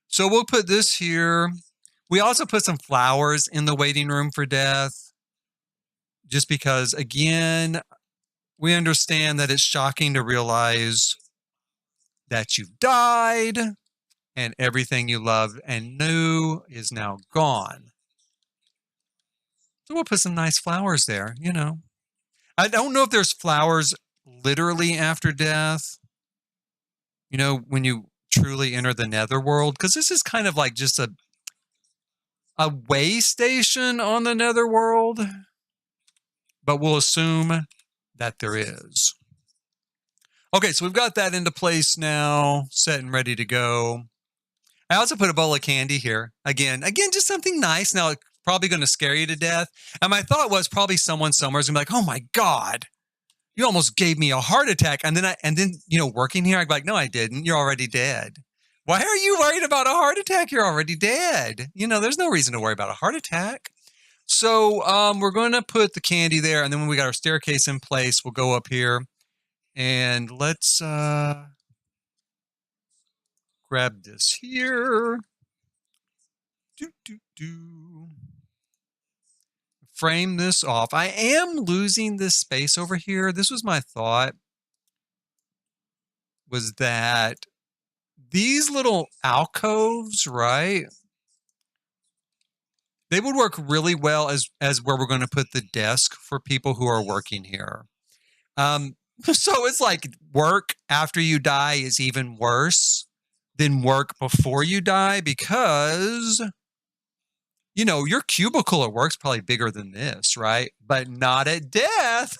So we'll put this here. We also put some flowers in the waiting room for death, just because, again, we understand that it's shocking to realize that you've died and everything you loved and knew is now gone. So we'll put some nice flowers there, you know. I don't know if there's flowers literally after death, you know, when you truly enter the Netherworld, because this is kind of like just a way station on the Netherworld, but we'll assume that there is. Okay, so we've got that into place now, set and ready to go. I also put a bowl of candy here. Again, just something nice. Now, it's probably going to scare you to death. And my thought was probably someone somewhere is going to be like, oh my God, you almost gave me a heart attack. And then, you know, working here, I'd be like, no, I didn't. You're already dead. Why are you worried about a heart attack? You're already dead. You know, there's no reason to worry about a heart attack. So we're going to put the candy there. And then when we got our staircase in place, we'll go up here and let's grab this here. Frame this off. I am losing this space over here. This was my thought, was that these little alcoves, right? They would work really well as where we're going to put the desk for people who are working here. So it's like work after you die is even worse than work before you die because, you know, your cubicle at work's probably bigger than this, right? But not at death.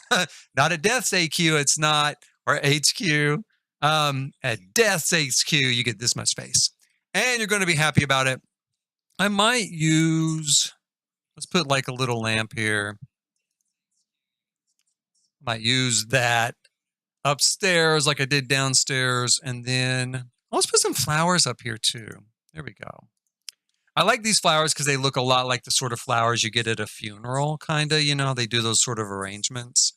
Not at death's AQ, it's not, or HQ. At death's HQ, you get this much space. And you're going to be happy about it. I might use, let's put like a little lamp here. Might use that upstairs like I did downstairs. And then let's put some flowers up here too. There we go. I like these flowers because they look a lot like the sort of flowers you get at a funeral, kind of, you know, they do those sort of arrangements.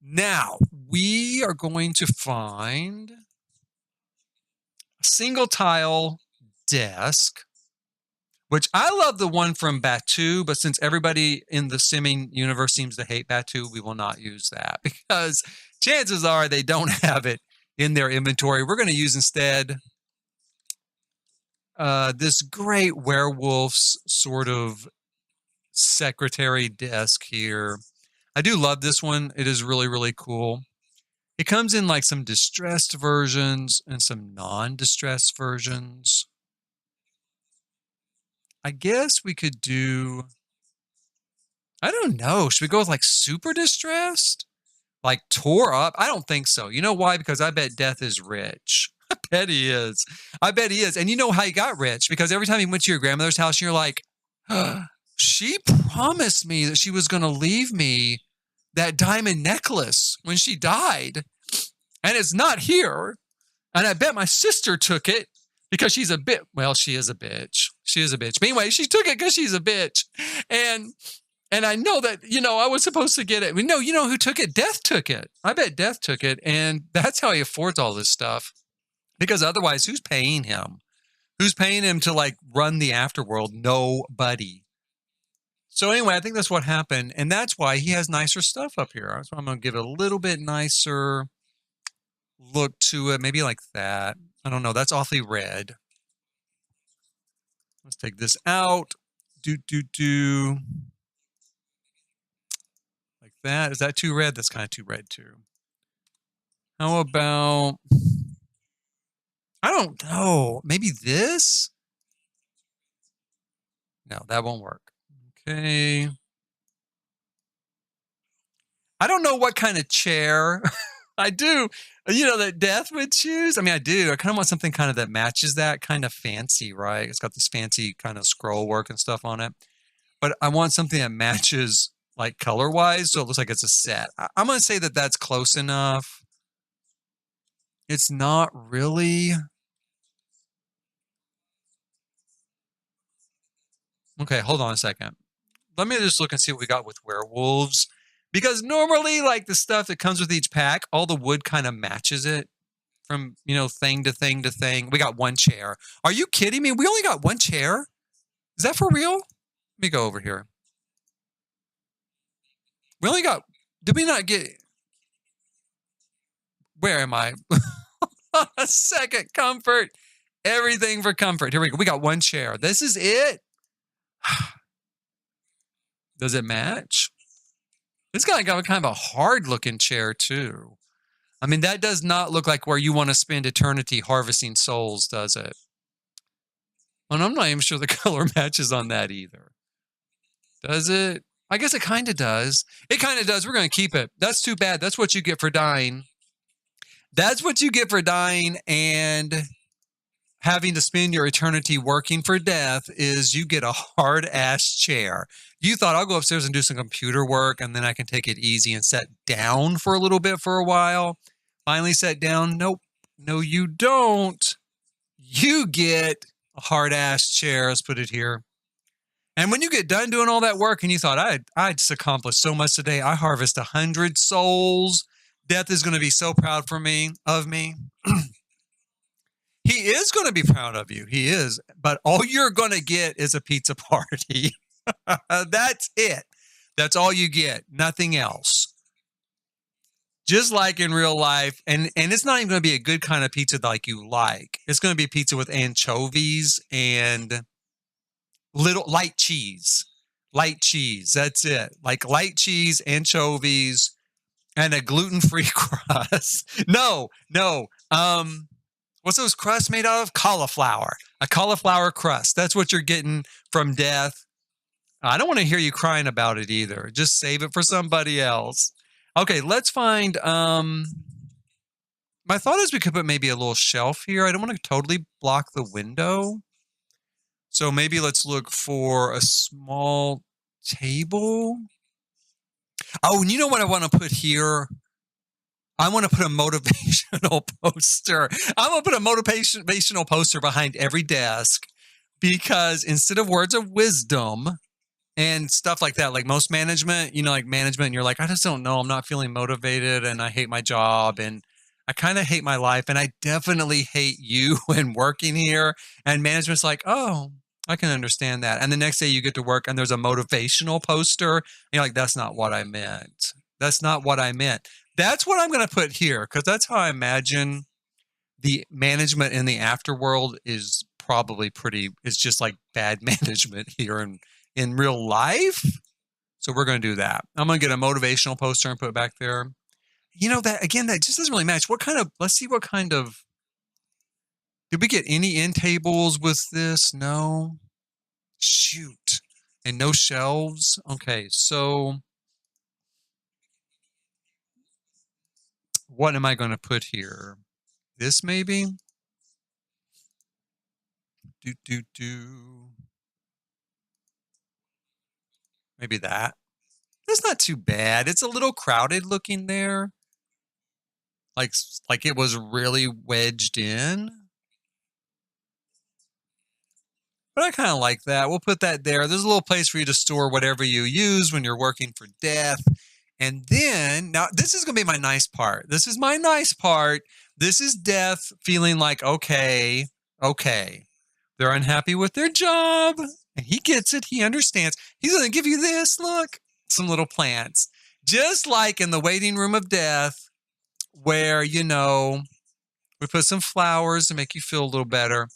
Now, we are going to find a single tile desk, which I love the one from Batu, but since everybody in the simming universe seems to hate Batu, we will not use that because chances are they don't have it in their inventory. We're going to use instead this great werewolf's sort of secretary desk here. I do love this one. It is really, really cool. It comes in like some distressed versions and some non-distressed versions. I guess we could do, I don't know. Should we go with like super distressed? Like tore up? I don't think so. You know why? Because I bet Death is rich. I bet he is. I bet he is. And you know how he got rich? Because every time he went to your grandmother's house, you're like, she promised me that she was going to leave me that diamond necklace when she died. And it's not here. And I bet my sister took it because she's a bit, well, she is a bitch. She is a bitch. But anyway, she took it because she's a bitch. And I know that, I was supposed to get it. No, you know who took it? Death took it. I bet Death took it. And that's how he affords all this stuff. Because otherwise, who's paying him? Who's paying him to like run the afterworld? Nobody. So anyway, I think that's what happened. And that's why he has nicer stuff up here. That's why I'm going to give it a little bit nicer look to it. Maybe like that. I don't know. That's awfully red. Let's take this out. Like that. Is that too red? That's kind of too red too. How about, I don't know. Maybe this? No, that won't work. Okay. I don't know what kind of chair I do, that Death would choose. I mean, I do. I kind of want something kind of that matches that, kind of fancy, right? It's got this fancy kind of scroll work and stuff on it. But I want something that matches like color-wise, so it looks like it's a set. I'm going to say that that's close enough. It's not really. Okay, hold on a second. Let me just look and see what we got with werewolves. Because normally, like the stuff that comes with each pack, all the wood kind of matches it from, thing to thing to thing. We got one chair. Are you kidding me? We only got one chair? Is that for real? Let me go over here. We only got, did we not get, where am I? A second, comfort. Everything for comfort. Here we go. We got one chair. This is it. Does it match? It's got kind of a hard looking chair too. I mean, that does not look like where you want to spend eternity harvesting souls, does it? And I'm not even sure the color matches on that either. Does it? I guess it kind of does. It kind of does. We're going to keep it. That's too bad. That's what you get for dying. That's what you get for dying and having to spend your eternity working for Death is you get a hard-ass chair. You thought, I'll go upstairs and do some computer work, and then I can take it easy and sit down for a little bit for a while. Finally sat down. Nope. No, you don't. You get a hard-ass chair. Let's put it here. And when you get done doing all that work and you thought, I just accomplished so much today. I harvest 100 souls. Death is going to be so proud of me. He is going to be proud of you. He is. But all you're going to get is a pizza party. That's it. That's all you get. Nothing else. Just like in real life. And it's not even going to be a good kind of pizza like you like. It's going to be pizza with anchovies and little light cheese. Light cheese. That's it. Like light cheese, anchovies, and a gluten-free crust. No. What's those crusts made out of? Cauliflower. A cauliflower crust. That's what you're getting from Death. I don't want to hear you crying about it either. Just save it for somebody else. Okay, let's find... my thought is we could put maybe a little shelf here. I don't want to totally block the window. So maybe let's look for a small table. Oh, and you know what I want to put here? I want to put a motivational poster. I'm going to put a motivational poster behind every desk because instead of words of wisdom and stuff like that, like most management, like management, you're like, I just don't know. I'm not feeling motivated and I hate my job and I kind of hate my life and I definitely hate you and working here. And management's like, oh, I can understand that. And the next day you get to work and there's a motivational poster. And you're like, that's not what I meant. That's not what I meant. That's what I'm going to put here because that's how I imagine the management in the afterworld is probably it's just like bad management here in real life. So we're going to do that. I'm going to get a motivational poster and put it back there. that again, that just doesn't really match. Let's see what kind of, did we get any end tables with this? No. Shoot. And no shelves. Okay, so what am I going to put here? This maybe? Do. Maybe that. That's not too bad. It's a little crowded looking there. Like it was really wedged in. But I kind of like that. We'll put that there. There's a little place for you to store whatever you use when you're working for death. And then, now this is going to be my nice part. This is my nice part. This is death feeling like, okay, they're unhappy with their job. And he gets it. He understands. He's going to give you this. Look, some little plants. Just like in the waiting room of death, where, we put some flowers to make you feel a little better.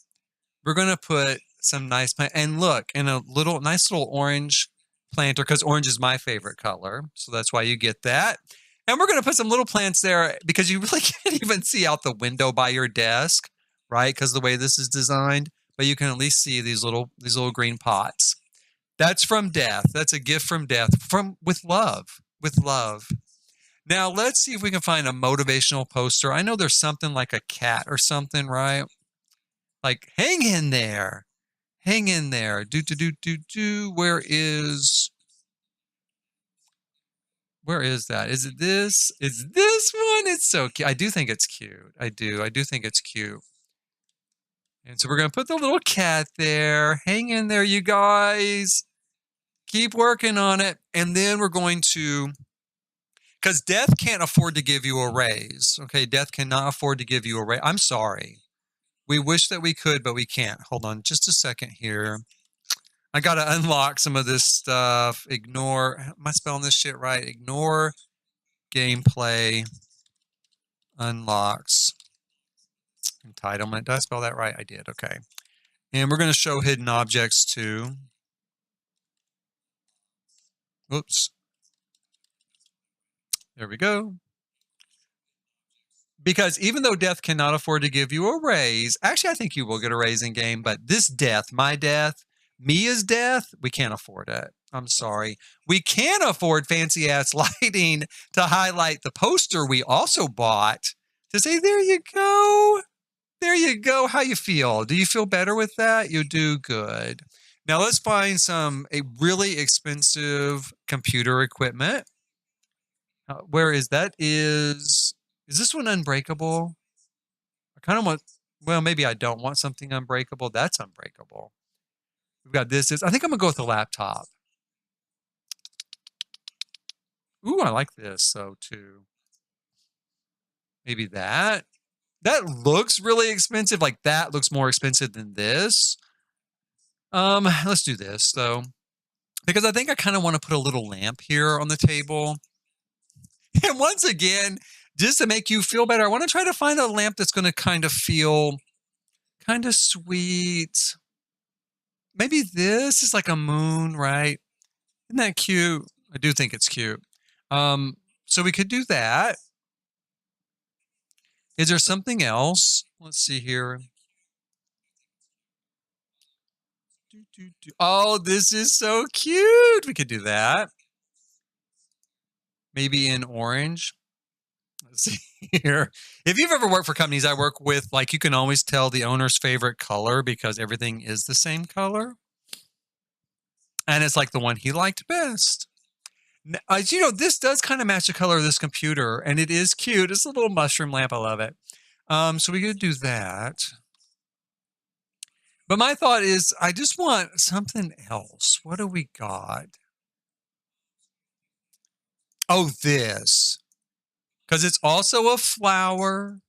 We're going to put some nice plant. And look, in a nice little orange planter, because orange is my favorite color. So that's why you get that. And we're going to put some little plants there because you really can't even see out the window by your desk, right? Because the way this is designed. But you can at least see these little green pots. That's from death. That's a gift from death, with love. Now let's see if we can find a motivational poster. I know there's something like a cat or something, right? Like, hang in there. Do. Where is that? Is it this? Is this one? It's so cute. I do think it's cute. I do think it's cute. And so we're going to put the little cat there. Hang in there, you guys. Keep working on it. And then we're going to, because death can't afford to give you a raise. Okay, death cannot afford to give you a raise. I'm sorry. We wish that we could, but we can't. Hold on just a second here. I got to unlock some of this stuff. Ignore, am I spelling this shit right? Ignore gameplay unlocks entitlement. Did I spell that right? I did. Okay. And we're going to show hidden objects too. Oops. There we go. Because even though death cannot afford to give you a raise, actually, I think you will get a raise in game, but this death, my death, Mia's death, we can't afford it. I'm sorry. We can afford fancy ass lighting to highlight the poster we also bought to say, there you go. There you go. How you feel? Do you feel better with that? You do good. Now let's find a really expensive computer equipment. Where is that? Is this one unbreakable? I kind of want, well, maybe I don't want something unbreakable. That's unbreakable. We've got this. I think I'm going to go with the laptop. Ooh, I like this, so too. Maybe that. That looks really expensive. Like that looks more expensive than this. Let's do this though, because I think I kind of want to put a little lamp here on the table. And once again, just to make you feel better, I want to try to find a lamp that's going to kind of feel kind of sweet. Maybe this is like a moon, right? Isn't that cute? I do think it's cute. So we could do that. Is there something else? Let's see here. Oh, this is so cute. We could do that. Maybe in orange. Let's see here. If you've ever worked for companies I work with, like you can always tell the owner's favorite color because everything is the same color. And it's like the one he liked best. This does kind of match the color of this computer, and it is cute. It's a little mushroom lamp. I love it. So we could do that. But my thought is, I just want something else. What do we got? Oh, this. Because it's also a flower.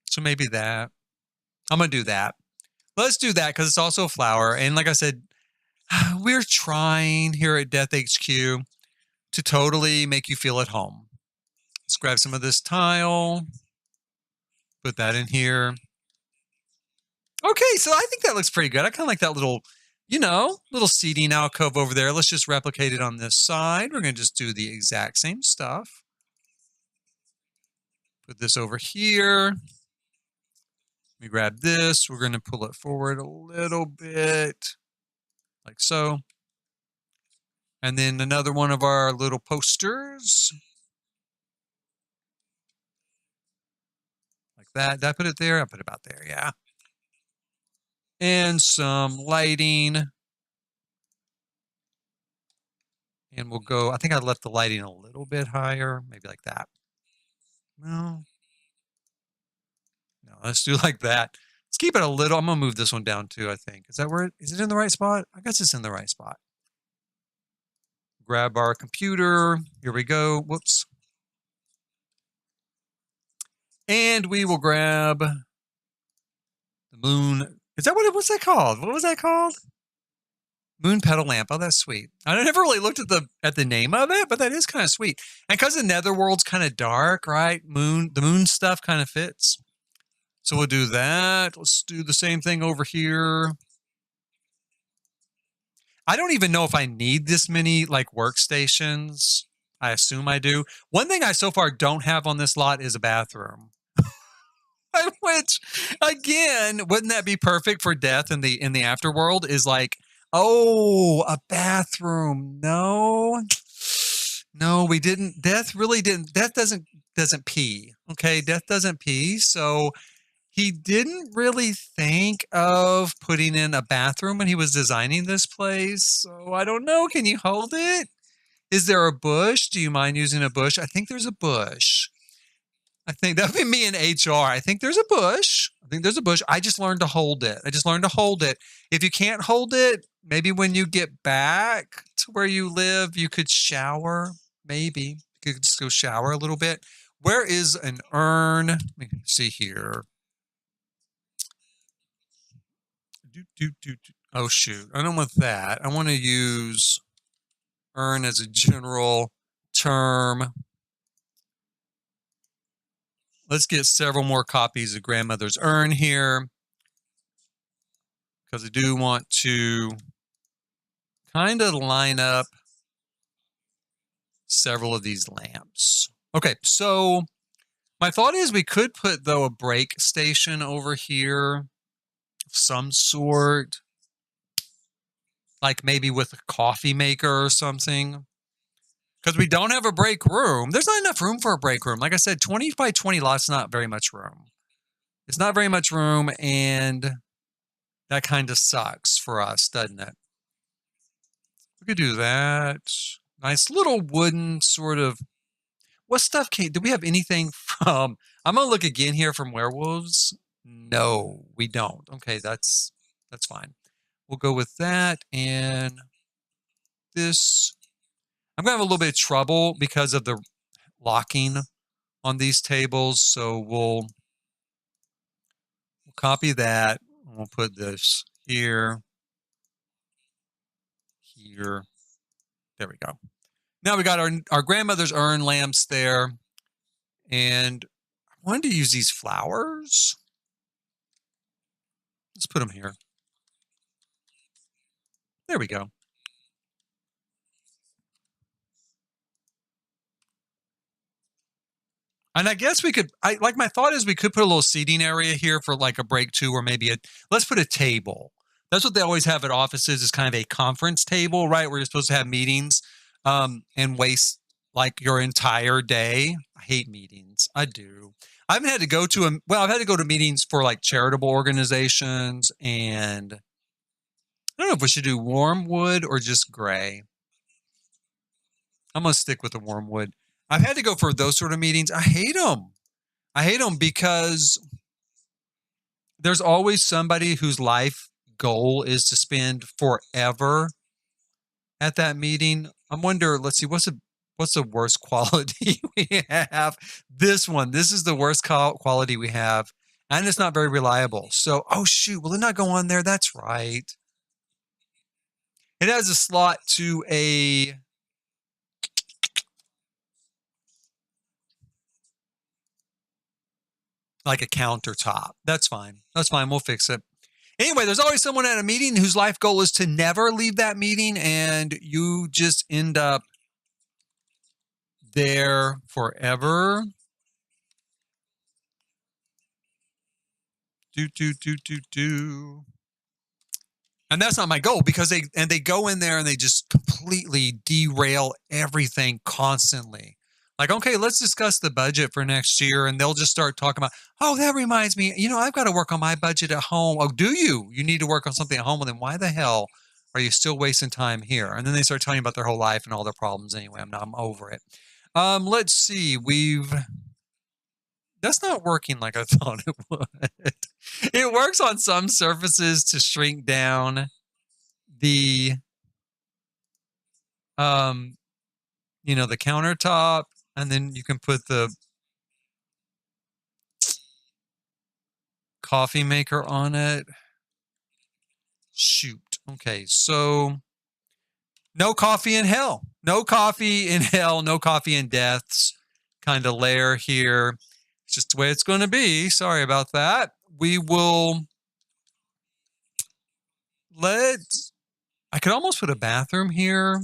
So maybe that. I'm going to do that. Let's do that because it's also a flower. And like I said, we're trying here at Death HQ to totally make you feel at home. Let's grab some of this tile. Put that in here. Okay, so I think that looks pretty good. I kind of like that little, little seating alcove over there. Let's just replicate it on this side. We're going to just do the exact same stuff. Put this over here. We grab this. We're going to pull it forward a little bit, like so. And then another one of our little posters. Like that. Did I put it there? I put it about there, yeah. And some lighting. And we'll go, I think I left the lighting a little bit higher, maybe like that. No, let's do like that. Let's keep it a little. I'm going to move this one down too, I think. Is that where is it in the right spot? I guess it's in the right spot. Grab our computer. Here we go. Whoops. And we will grab the moon. Is that what's that called? What was that called? Moon petal lamp. Oh, that's sweet. I never really looked at the name of it, but that is kind of sweet. And because the Netherworld's kind of dark, right? The moon stuff kind of fits. So we'll do that. Let's do the same thing over here. I don't even know if I need this many like workstations. I assume I do. One thing I so far don't have on this lot is a bathroom. Which, again, wouldn't that be perfect for death in the afterworld? Is like, oh, a bathroom. No, we didn't. Death really didn't. Death doesn't pee. Okay, death doesn't pee. So he didn't really think of putting in a bathroom when he was designing this place. So I don't know. Can you hold it? Is there a bush? Do you mind using a bush? I think there's a bush. I think that would be me in HR. I think there's a bush. I just learned to hold it. If you can't hold it, maybe when you get back to where you live, you could shower. Maybe you could just go shower a little bit. Where is an urn? Let me see here. Oh, shoot. I don't want that. I want to use urn as a general term. Let's get several more copies of Grandmother's Urn here, because I do want to kind of line up several of these lamps. Okay, so my thought is we could put, though, a break station over here of some sort, like maybe with a coffee maker or something. Because we don't have a break room. There's not enough room for a break room. Like I said, 20 by 20 lots, not very much room. It's not very much room, and that kind of sucks for us, doesn't it? We could do that. Nice little wooden sort of. What stuff do we have anything from? I'm going to look again here from werewolves. No, we don't. Okay, that's fine. We'll go with that and this. I'm going to have a little bit of trouble because of the locking on these tables. So we'll copy that. We'll put this here. Here. There we go. Now we got our Grandmother's Urn lamps there. And I wanted to use these flowers. Let's put them here. There we go. And I guess we could, my thought is we could put a little seating area here for like a break too, or maybe let's put a table. That's what they always have at offices, is kind of a conference table, right? Where you're supposed to have meetings and waste like your entire day. I hate meetings. I do. I haven't had to go to I've had to go to meetings for like charitable organizations, and I don't know if we should do warm wood or just gray. I'm going to stick with the warm wood. I've had to go for those sort of meetings. I hate them. Because there's always somebody whose life goal is to spend forever at that meeting. I wonder, let's see, what's the worst quality we have? This one. This is the worst quality we have. And it's not very reliable. So, oh shoot, will it not go on there? That's right. It has a slot to like a countertop. That's fine. We'll fix it. Anyway, there's always someone at a meeting whose life goal is to never leave that meeting, and you just end up there forever. do. And that's not my goal because they go in there and they just completely derail everything constantly. Like, okay, let's discuss the budget for next year. And they'll just start talking about, oh, that reminds me, I've got to work on my budget at home. Oh, do you? You need to work on something at home. Well, then why the hell are you still wasting time here? And then they start telling you about their whole life and all their problems anyway. I'm over it. Let's see. That's not working like I thought it would. It works on some surfaces to shrink down the the countertop, and then you can put the coffee maker on it. Shoot. Okay, so no coffee in hell. No coffee in hell, no coffee in deaths kind of layer here. It's just the way it's going to be. Sorry about that. We will I could almost put a bathroom here.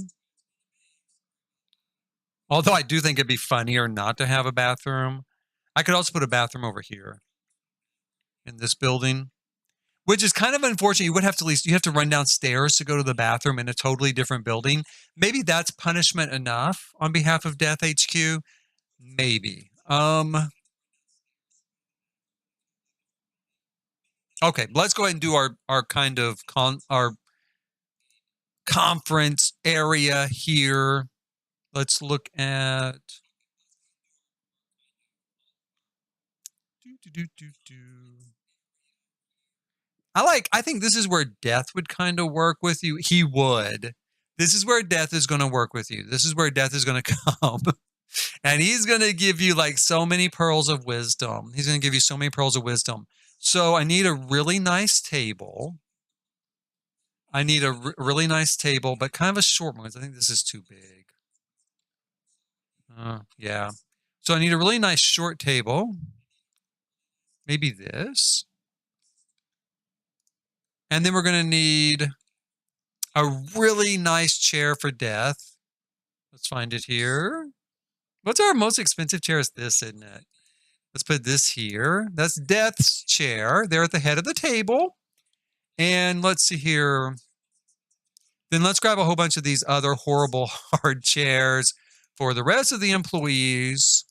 Although I do think it'd be funnier not to have a bathroom. I could also put a bathroom over here in this building, which is kind of unfortunate. You have to run downstairs to go to the bathroom in a totally different building. Maybe that's punishment enough on behalf of Death HQ. Maybe. Okay, let's go ahead and do our kind of our conference area here. Let's look at I think this is where Death would kind of work with you. He would. This is where Death is going to work with you. This is where Death is going to come. And he's going to give you like so many pearls of wisdom. He's going to give you so many pearls of wisdom. So I need a really nice table. I need a really nice table, but kind of a short one. I think this is too big. Yeah. So I need a really nice short table. Maybe this. And then we're going to need a really nice chair for Death. Let's find it here. What's our most expensive chair? Is this, isn't it? Let's put this here. That's Death's chair. They're at the head of the table. And let's see here. Then let's grab a whole bunch of these other horrible hard chairs for the rest of the employees.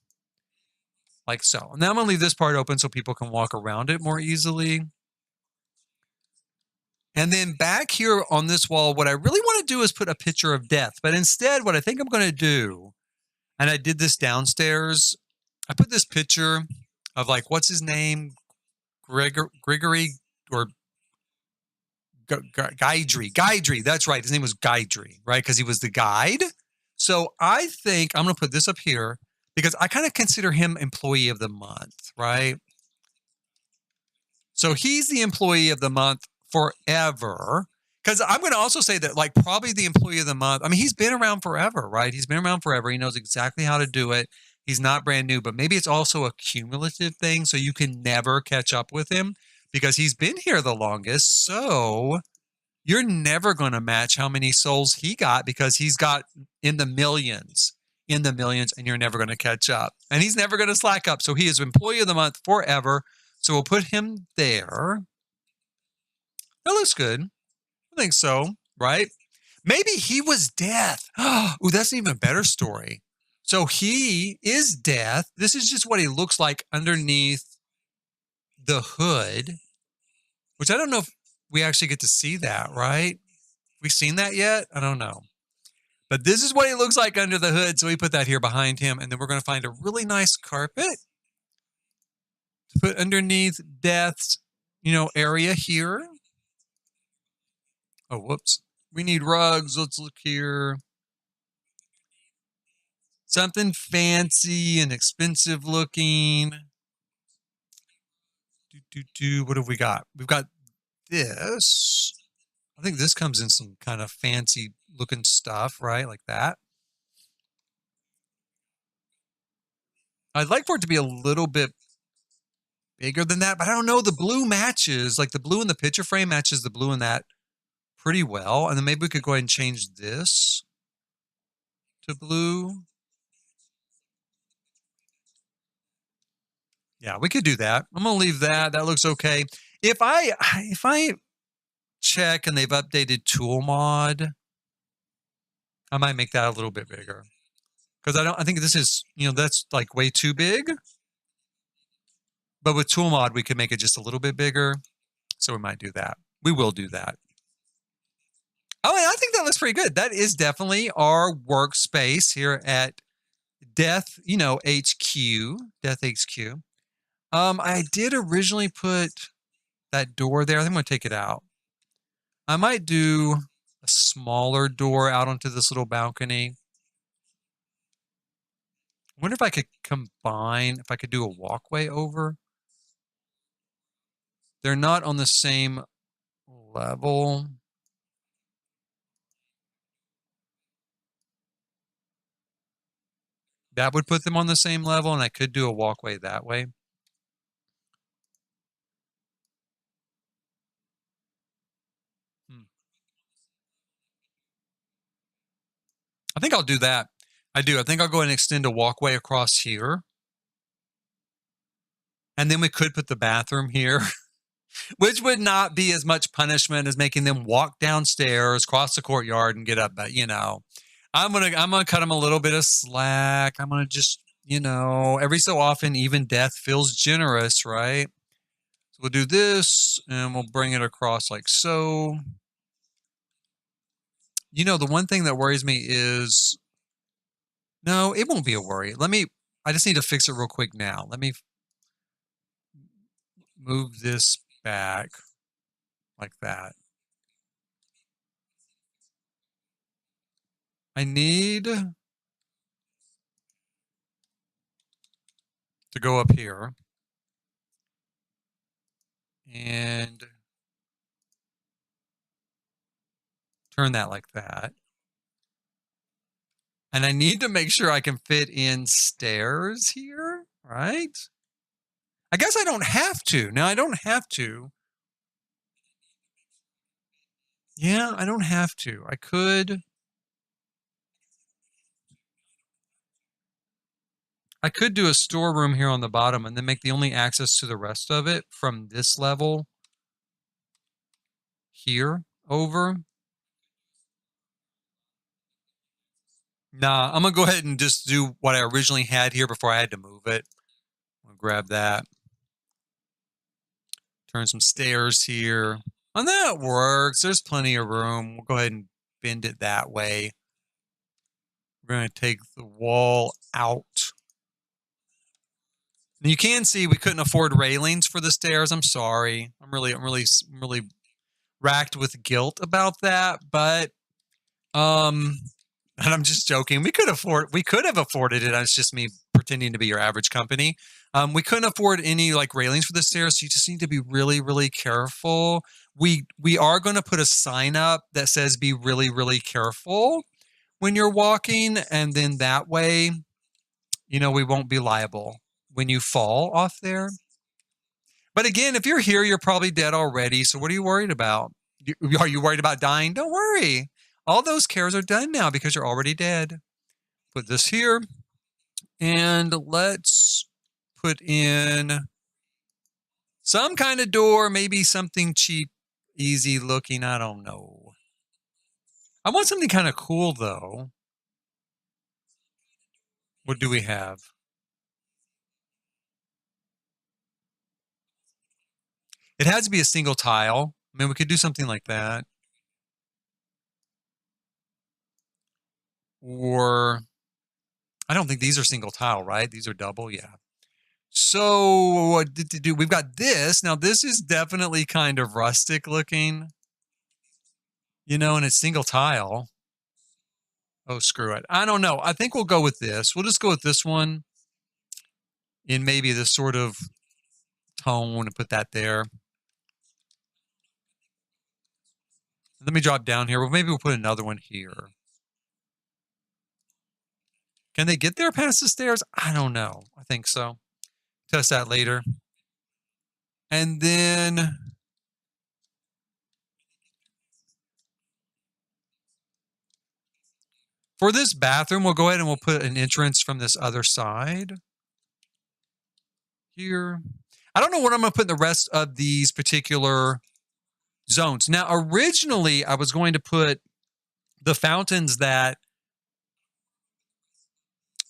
Like so. Now I'm going to leave this part open so people can walk around it more easily. And then back here on this wall, what I really want to do is put a picture of Death. But instead, what I think I'm going to do, and I did this downstairs, I put this picture of like, what's his name? Grigory or Guidry. That's right. His name was Guidry, right? Because he was the guide. So I think I'm going to put this up here because I kind of consider him employee of the month, right? So he's the employee of the month forever. Because I'm going to also say that like probably the employee of the month, I mean, he's been around forever, right? He's been around forever. He knows exactly how to do it. He's not brand new, but maybe it's also a cumulative thing. So you can never catch up with him because he's been here the longest. So you're never going to match how many souls he got because he's got in the millions, and you're never going to catch up. And he's never going to slack up. So he is employee of the month forever. So we'll put him there. That looks good. I think so, right? Maybe he was Death. Ooh, that's an even better story. So he is Death. This is just what he looks like underneath the hood, which I don't know if we actually get to see that, right? We seen that yet? I don't know. But this is what he looks like under the hood. So we put that here behind him. And then we're going to find a really nice carpet to put underneath Death's, area here. Oh, whoops. We need rugs. Let's look here. Something fancy and expensive looking. What have we got? We've got this. I think this comes in some kind of fancy looking stuff, right? Like that. I'd like for it to be a little bit bigger than that, but I don't know. The blue matches, like the blue in the picture frame matches the blue in that pretty well. And then maybe we could go ahead and change this to blue. Yeah, we could do that. I'm going to leave that. That looks okay. If I check and they've updated tool mod, I might make that a little bit bigger. Because I think this is, that's like way too big. But with tool mod, we could make it just a little bit bigger. So we might do that. We will do that. Oh, and I think that looks pretty good. That is definitely our workspace here at Death, HQ, Death HQ. I did originally put that door there. I think I'm going to take it out. I might do a smaller door out onto this little balcony. I wonder if I could if I could do a walkway over. They're not on the same level. That would put them on the same level, and I could do a walkway that way. I think I'll do that. I do. I think I'll go ahead and extend a walkway across here. And then we could put the bathroom here, which would not be as much punishment as making them walk downstairs, cross the courtyard, and get up. But I'm gonna cut them a little bit of slack. I'm gonna just, every so often, even death feels generous, right? So we'll do this, and we'll bring it across like so. The one thing that worries me is, no, it won't be a worry. I just need to fix it real quick now. Let me move this back like that. I need to go up here and turn that like that. And I need to make sure I can fit in stairs here, right? I guess I don't have to. No, I don't have to. Yeah, I don't have to. I could do a storeroom here on the bottom and then make the only access to the rest of it from this level here over. Nah, I'm going to go ahead and just do what I originally had here before I had to move it. I'll grab that. Turn some stairs here. And that works. There's plenty of room. We'll go ahead and bend it that way. We're going to take the wall out. And you can see we couldn't afford railings for the stairs. I'm sorry. I'm really racked with guilt about that. But and I'm just joking. We could have afforded it. It's just me pretending to be your average company. We couldn't afford any like railings for the stairs. So you just need to be really, really careful. We are going to put a sign up that says be really, really careful when you're walking. And then that way, we won't be liable when you fall off there. But again, if you're here, you're probably dead already. So what are you worried about? Are you worried about dying? Don't worry. All those cares are done now because you're already dead. Put this here. And let's put in some kind of door, maybe something cheap, easy looking. I don't know. I want something kind of cool, though. What do we have? It has to be a single tile. I mean, we could do something like that. Or I don't think these are single tile, right? These are double, yeah. So what did do? We've got this. Now this is definitely kind of rustic looking, and it's single tile. Oh, screw it. I don't know. I think we'll go with this. We'll just go with this one in maybe this sort of tone and put that there. Let me drop down here. Well, maybe we'll put another one here. Can they get there past the stairs? I don't know. I think so. Test that later. And then for this bathroom, we'll go ahead and we'll put an entrance from this other side here. I don't know what I'm going to put in the rest of these particular zones. Now, originally, I was going to put the fountains that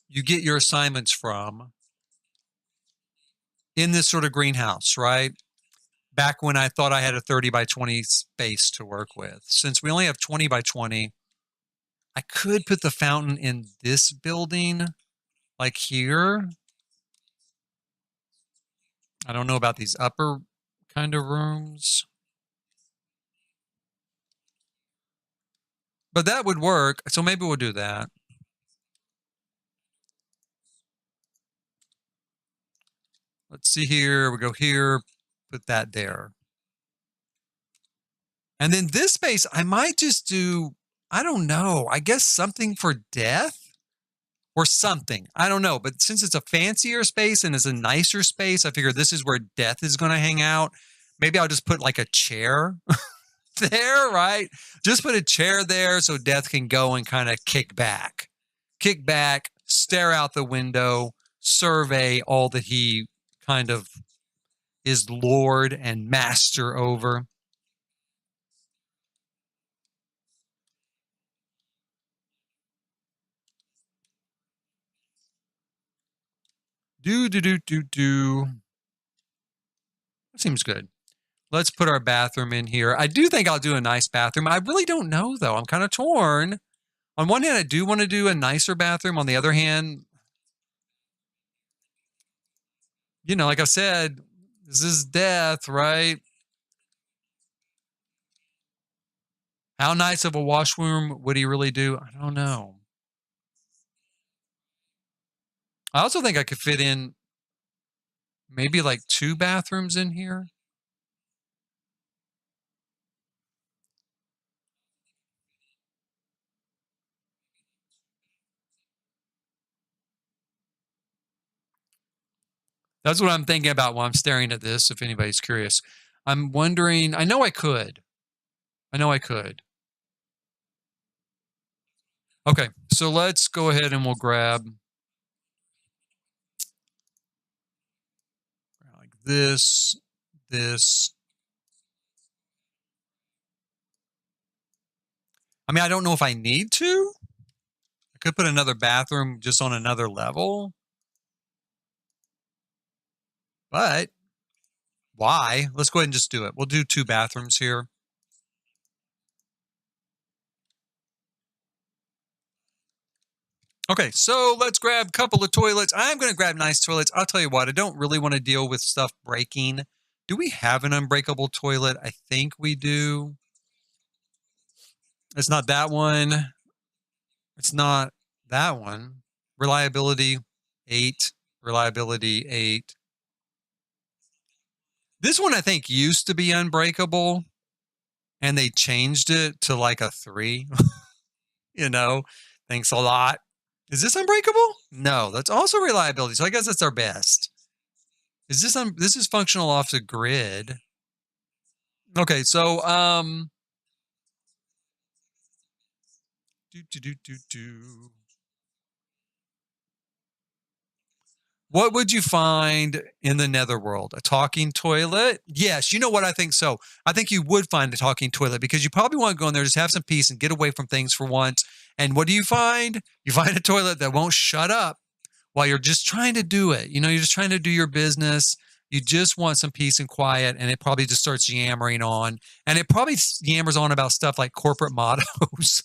you get your assignments from in this sort of greenhouse, right? Back when I thought I had a 30 by 20 space to work with. Since we only have 20 by 20, I could put the fountain in this building, like here. I don't know about these upper kind of rooms. But that would work. So maybe we'll do that. Let's see here. We go here, put that there. And then this space, I might just do, I don't know, I guess something for death or something. I don't know. But since it's a fancier space and it's a nicer space, I figure this is where death is going to hang out. Maybe I'll just put like a chair there, right? Just put a chair there so death can go and kind of kick back, stare out the window, survey all that he kind of is lord and master over. Do. That seems good. Let's put our bathroom in here. I do think I'll do a nice bathroom. I really don't know, though. I'm kind of torn. On one hand, I do want to do a nicer bathroom. On the other hand, you know, like I said, this is death, right? How nice of a washroom would he really do? I don't know. I also think I could fit in maybe like 2 bathrooms in here. That's what I'm thinking about while I'm staring at this, if anybody's curious. I'm wondering, I know I could. Okay, so let's go ahead and we'll grab like this. I mean, I don't know if I need to. I could put another bathroom just on another level. But why? Let's go ahead and just do it. We'll do 2 bathrooms here. Okay, so let's grab a couple of toilets. I'm going to grab nice toilets. I'll tell you what, I don't really want to deal with stuff breaking. Do we have an unbreakable toilet? I think we do. It's not that one. It's not that one. Reliability 8. Reliability 8. This one I think used to be unbreakable and they changed it to like a 3. You know, thanks a lot. Is this unbreakable? No, that's also reliability. So I guess that's our best. Is this this is functional off the grid. Okay, so what would you find in the Netherworld? A talking toilet? Yes, you know what? I think so. I think you would find a talking toilet because you probably want to go in there, just have some peace and get away from things for once. And what do you find? You find a toilet that won't shut up while you're just trying to do it. You know, you're just trying to do your business. You just want some peace and quiet, and it probably just starts yammering on. And it probably yammers on about stuff like corporate mottos,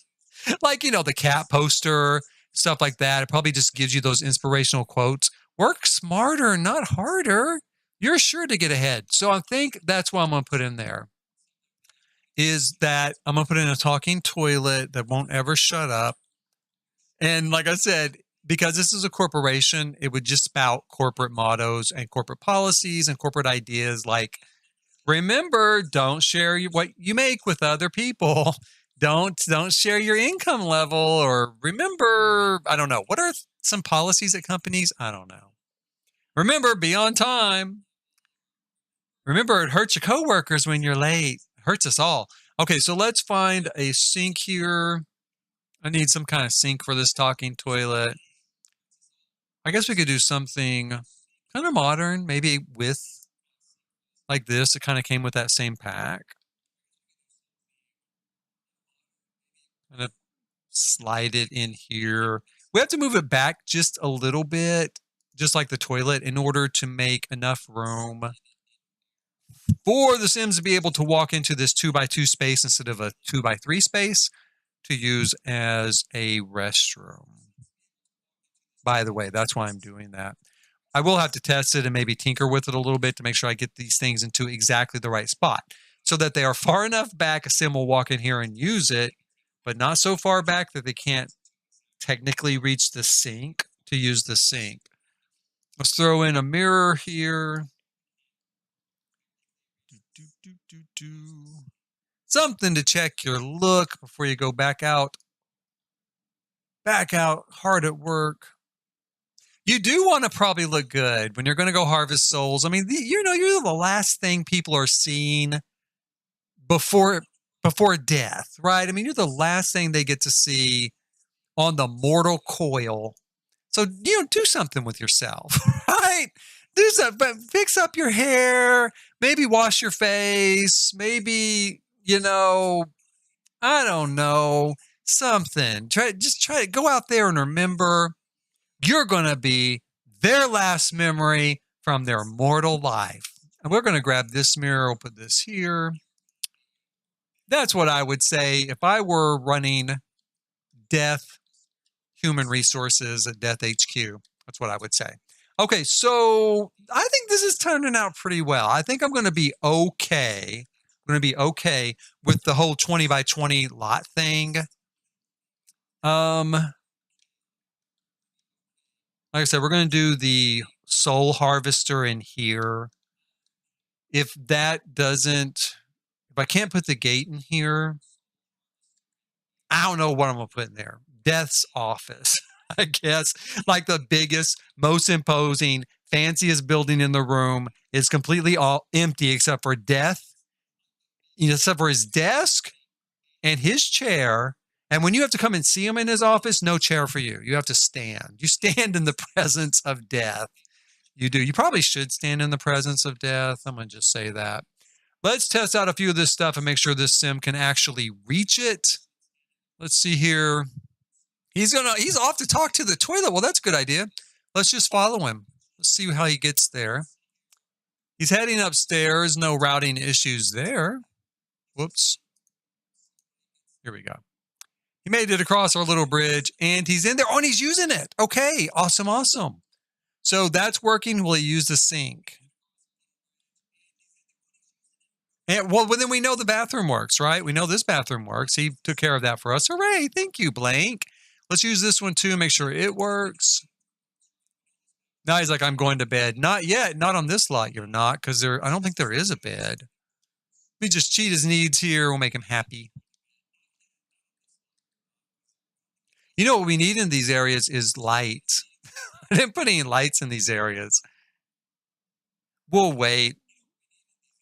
like, you know, the cat poster, stuff like that. It probably just gives you those inspirational quotes. Work smarter, not harder. You're sure to get ahead. So I think that's what I'm going to put in there. Is that I'm going to put in a talking toilet that won't ever shut up. And like I said, because this is a corporation, it would just spout corporate mottos and corporate policies and corporate ideas like, remember, don't share what you make with other people. Don't share your income level, or remember, I don't know. What are some policies at companies? I don't know. Remember, be on time. Remember, it hurts your coworkers when you're late. It hurts us all. Okay, so let's find a sink here. I need some kind of sink for this talking toilet. I guess we could do something kind of modern, maybe with like this. It kind of came with that same pack. I'm gonna slide it in here. We have to move it back just a little bit, just like the toilet, in order to make enough room for the Sims to be able to walk into this 2x2 space instead of a 2x3 space to use as a restroom. By the way, that's why I'm doing that. I will have to test it and maybe tinker with it a little bit to make sure I get these things into exactly the right spot so that they are far enough back a Sim will walk in here and use it, but not so far back that they can't technically reach the sink to use the sink. Let's throw in a mirror here. Something to check your look before you go back out. Back out hard at work. You do want to probably look good when you're going to go harvest souls. I mean, you're the last thing people are seeing before death, right? I mean, you're the last thing they get to see on the mortal coil. So, do something with yourself, right? Do something, but fix up your hair, maybe wash your face, maybe, I don't know, something. Try to go out there and remember you're going to be their last memory from their mortal life. And we're going to grab this mirror. We'll put this here. That's what I would say if I were running Death Human Resources at Death HQ. That's what I would say. Okay, so I think this is turning out pretty well. I think I'm going to be okay. I'm going to be okay with the whole 20 by 20 lot thing. Like I said, we're going to do the soul harvester in here. If I can't put the gate in here, I don't know what I'm going to put in there. Death's office, I guess. Like the biggest, most imposing, fanciest building in the room is completely all empty except for Death, except for his desk and his chair. And when you have to come and see him in his office, no chair for you. You have to stand. You stand in the presence of death. You do. You probably should stand in the presence of death. I'm going to just say that. Let's test out a few of this stuff and make sure this Sim can actually reach it. Let's see here. He's off to talk to the toilet. Well, that's a good idea. Let's just follow him. Let's see how he gets there. He's heading upstairs. No routing issues there. Whoops. Here we go. He made it across our little bridge, and he's in there. Oh, and he's using it. Okay, awesome, awesome. So that's working. Will he use the sink? And well, then we know the bathroom works, right? We know this bathroom works. He took care of that for us. Hooray! Thank you, Blank. Let's use this one too. Make sure it works. Now he's like, I'm going to bed. Not yet. Not on this lot. You're not, because I don't think there is a bed. Let me just cheat his needs here. We'll make him happy. You know what we need in these areas is light. I didn't put any lights in these areas. We'll wait.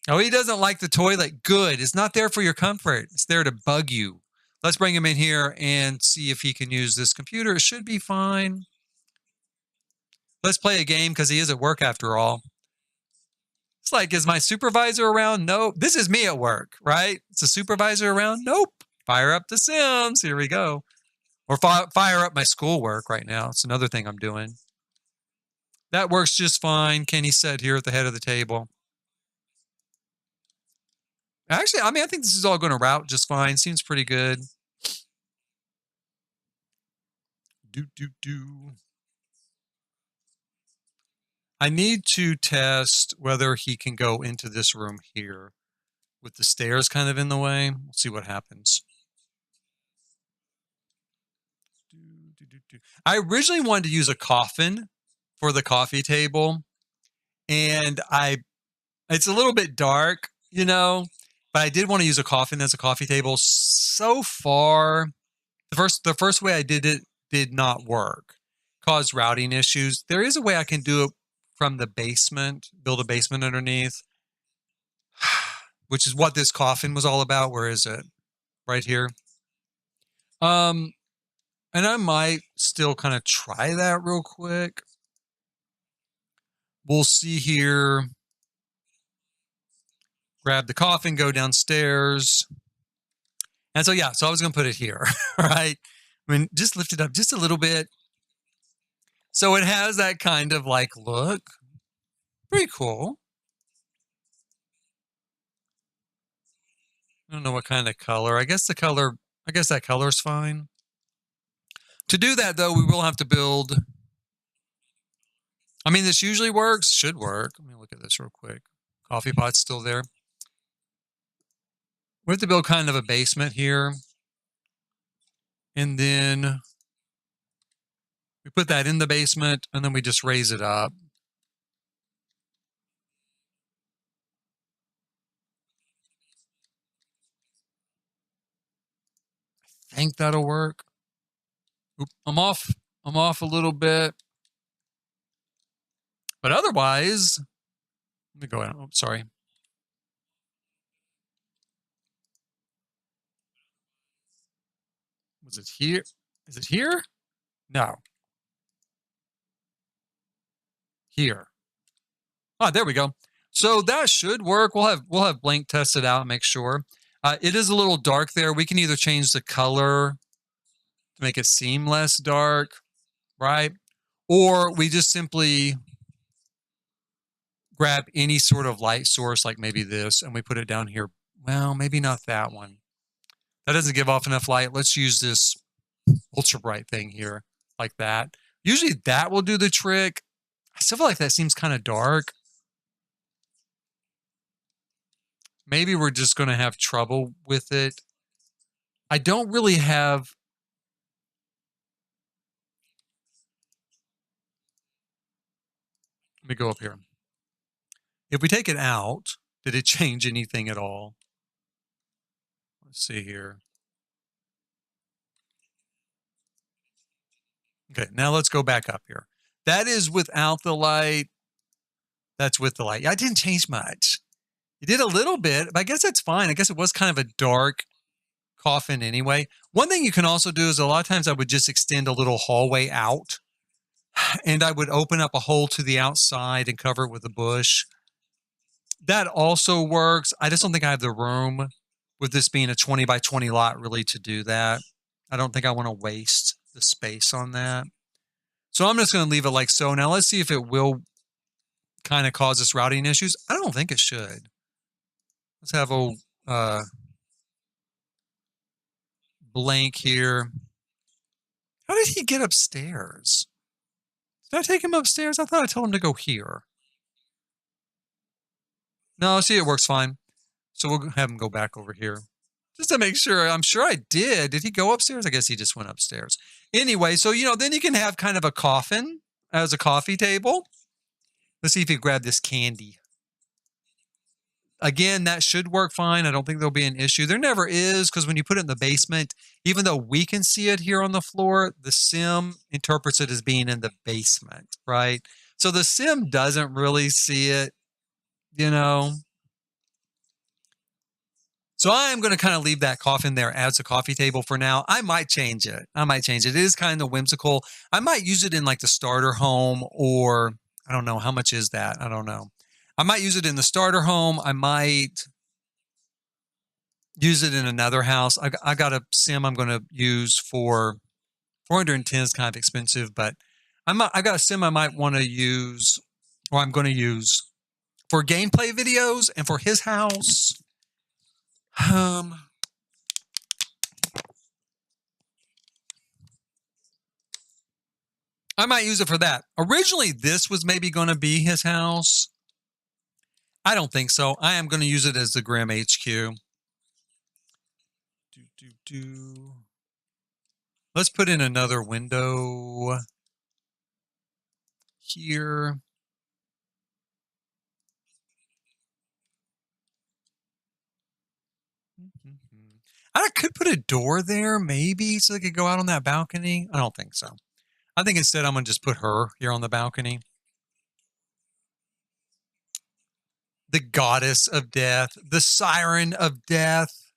Oh, he doesn't like the toilet. Good. It's not there for your comfort. It's there to bug you. Let's bring him in here and see if he can use this computer. It should be fine. Let's play a game because he is at work after all. It's like, is my supervisor around? Nope. This is me at work, right? Is the supervisor around? Nope. Fire up the Sims. Here we go. Or fire up my schoolwork right now. It's another thing I'm doing. That works just fine. Kenny said here at the head of the table. Actually, I think this is all going to route just fine. Seems pretty good. I need to test whether he can go into this room here with the stairs kind of in the way. We'll see what happens. I originally wanted to use a coffin for the coffee table, and it's a little bit dark, but I did want to use a coffin as a coffee table. So far, the first way I did it did not work, caused routing issues. There is a way I can do it from the basement, build a basement underneath, which is what this coffin was all about. Where is it? Right here. And I might still kind of try that real quick. We'll see here. grab the coffin, go downstairs. And so, yeah, so I was going to put it here, right? I mean, just lift it up just a little bit. So it has that kind of like look. Pretty cool. I don't know what kind of color. I guess that color's fine. To do that, though, we will have to build. I mean, this usually works, should work. Let me look at this real quick. Coffee pot's still there. We have to build kind of a basement here. And then we put that in the basement, and then we just raise it up. I think that'll work. Oop, I'm off a little bit. But otherwise, let me go out. Oh, sorry. Was it here? Is it here? No. Here. Ah, there we go. So that should work. We'll have Blank test it out and make sure. It is a little dark there. We can either change the color to make it seem less dark, right? Or we just simply grab any sort of light source, like maybe this, and we put it down here. Well, maybe not that one. That doesn't give off enough light. Let's use this ultra bright thing here, like that. Usually that will do the trick. I still feel like that seems kind of dark. Maybe we're just going to have trouble with it. I don't really have. Let me go up here. If we take it out, did it change anything at all? Let's see here. Okay, now let's go back up here. That is without the light. That's with the light. I didn't change much. It did a little bit, but I guess that's fine. I guess it was kind of a dark coffin anyway. One thing you can also do is a lot of times I would just extend a little hallway out and I would open up a hole to the outside and cover it with a bush. That also works. I just don't think I have the room with this being a 20 by 20 lot really to do that. I don't think I want to waste the space on that. So I'm just going to leave it like so. Now let's see if it will kind of cause us routing issues. I don't think it should. Let's have old Blank here. How did he get upstairs? Did I take him upstairs? I thought I told him to go here. No, see, it works fine. So we'll have him go back over here. Just to make sure. I'm sure I did. Did he go upstairs? I guess he just went upstairs. Anyway, so, then you can have kind of a coffin as a coffee table. Let's see if you grab this candy. Again, that should work fine. I don't think there'll be an issue. There never is, because when you put it in the basement, even though we can see it here on the floor, the sim interprets it as being in the basement, right? So the sim doesn't really see it, So I am going to kind of leave that coffin there as a coffee table for now. I might change it. It is kind of whimsical. I might use it in like the starter home, or I don't know. How much is that? I don't know. I might use it in the starter home. I might use it in another house. I got a sim I'm going to use for 410 is kind of expensive, but I got a sim I might want to use, or I'm going to use for gameplay videos and for his house. I might use it for that. Originally, this was maybe going to be his house. I don't think so. I am going to use it as the Grim HQ. Let's put in another window here. I could put a door there, maybe, so they could go out on that balcony. I don't think so. I think instead I'm going to just put her here on the balcony. The goddess of death, the siren of death,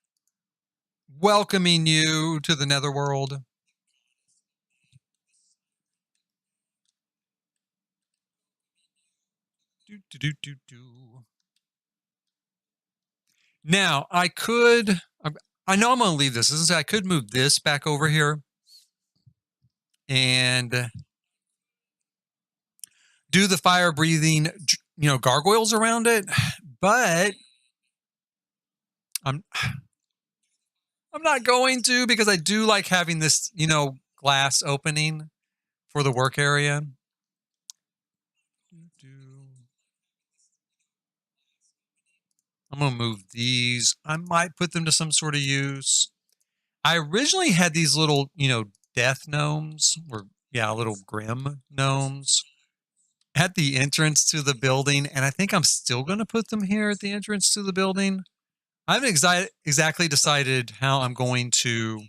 welcoming you to the Netherworld. Now, I know I'm going to leave this. I could move this back over here and do the fire breathing, gargoyles around it, but I'm I'm not going to because I do like having this, glass opening for the work area. I'm going to move these. I might put them to some sort of use. I originally had these little, death gnomes or little grim gnomes at the entrance to the building, and I think I'm still going to put them here at the entrance to the building. I haven't exactly decided how I'm going to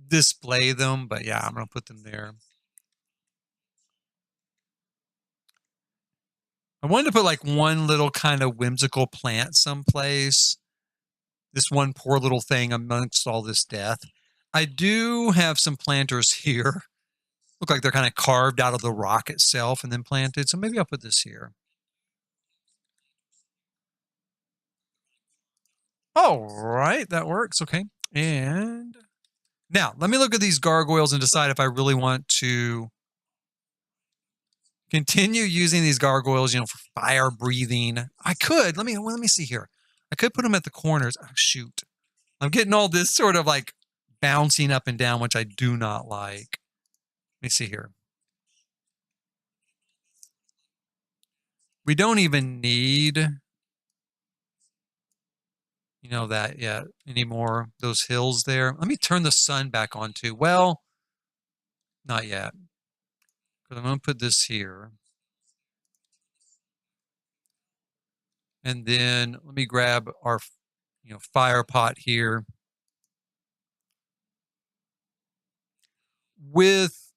display them, but yeah, I'm going to put them there. I wanted to put like one little kind of whimsical plant someplace. This one poor little thing amongst all this death. I do have some planters here. Look like they're kind of carved out of the rock itself and then planted. So maybe I'll put this here. All right, that works. Okay. And now let me look at these gargoyles and decide if I really want to continue using these gargoyles, for fire breathing. I could. Let me see here. I could put them at the corners. Oh, shoot. I'm getting all this sort of like bouncing up and down, which I do not like. Let me see here. We don't even need, that yet anymore. Those hills there. Let me turn the sun back on too. Well, not yet. Because I'm going to put this here. And then let me grab our, fire pot here. With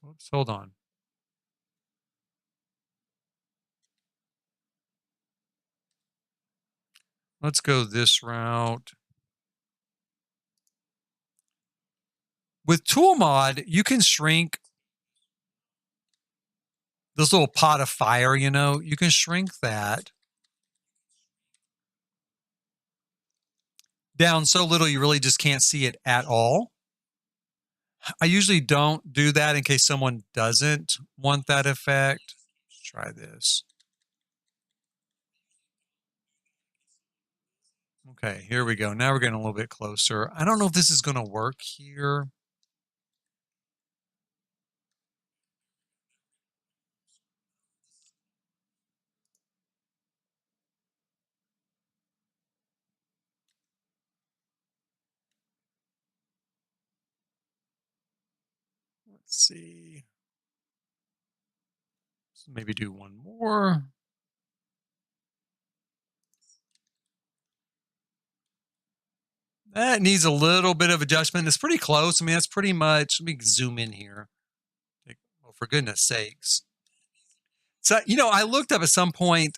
oops, hold on. Let's go this route. With tool mod, you can shrink this little pot of fire, you can shrink that down so little you really just can't see it at all. I usually don't do that in case someone doesn't want that effect. Let's try this. Okay, here we go. Now we're getting a little bit closer. I don't know if this is going to work here. Let's see. Let's maybe do one more. That needs a little bit of adjustment. It's pretty close. I mean, that's pretty much. Let me zoom in here. Well, for goodness sakes. So, I looked up at some point.